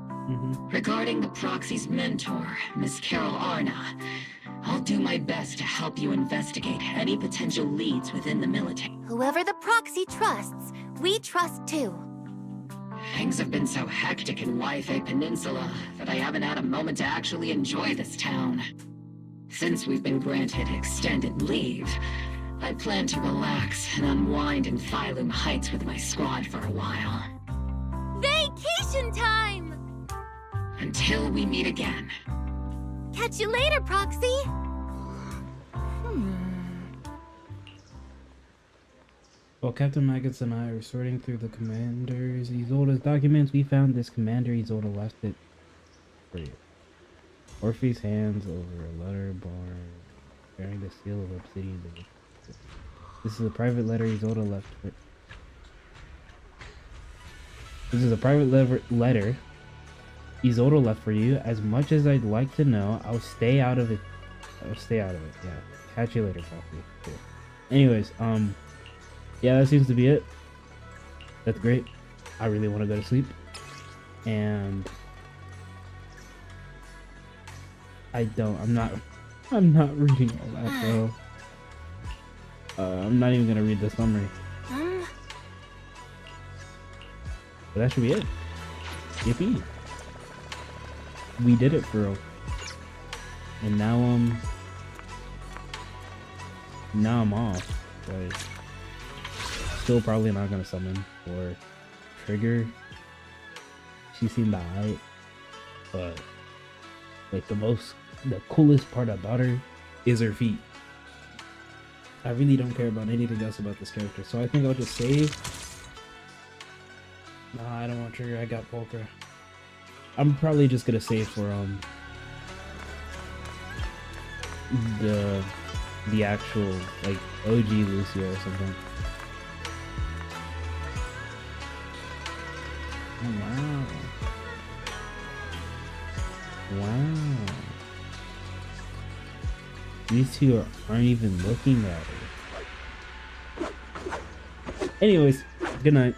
Regarding the Proxy's mentor, Miss Carol Arna, I'll do my best to help you investigate any potential leads within the military. Whoever the Proxy trusts, we trust too. Things have been so hectic in Wi-Fi Peninsula that I haven't had a moment to actually enjoy this town. Since we've been granted extended leave, I plan to relax and unwind in Phylum Heights with my squad for a while. Vacation time! Until we meet again. Catch you later, Proxy! While Captain Maggots and I were sorting through the Commander Izolda's documents, we found this. Commander Izolda left it for you. Orpheus hands over a letter bar bearing the seal of Obsidian. This is a private letter Izolda left for... This is a private letter Izolda left for you. As much as I'd like to know, I'll stay out of it. Yeah. Catch you later, Proxy. Cool. Anyways, yeah, that seems to be it. That's great. I really want to go to sleep. And I'm not reading all that, bro. I'm not even gonna read the summary. But that should be it. Yippee. We did it, bro. And now I'm off. But still probably not gonna summon or trigger. She seemed alright, but like the coolest part about her is her feet. I really don't care about anything else about this character, so I think I'll just save. Nah, I don't want trigger. I got Polka. I'm probably just gonna save for the actual like OG Lucia or something. Oh, wow. These two aren't even looking at her. Anyways, good night.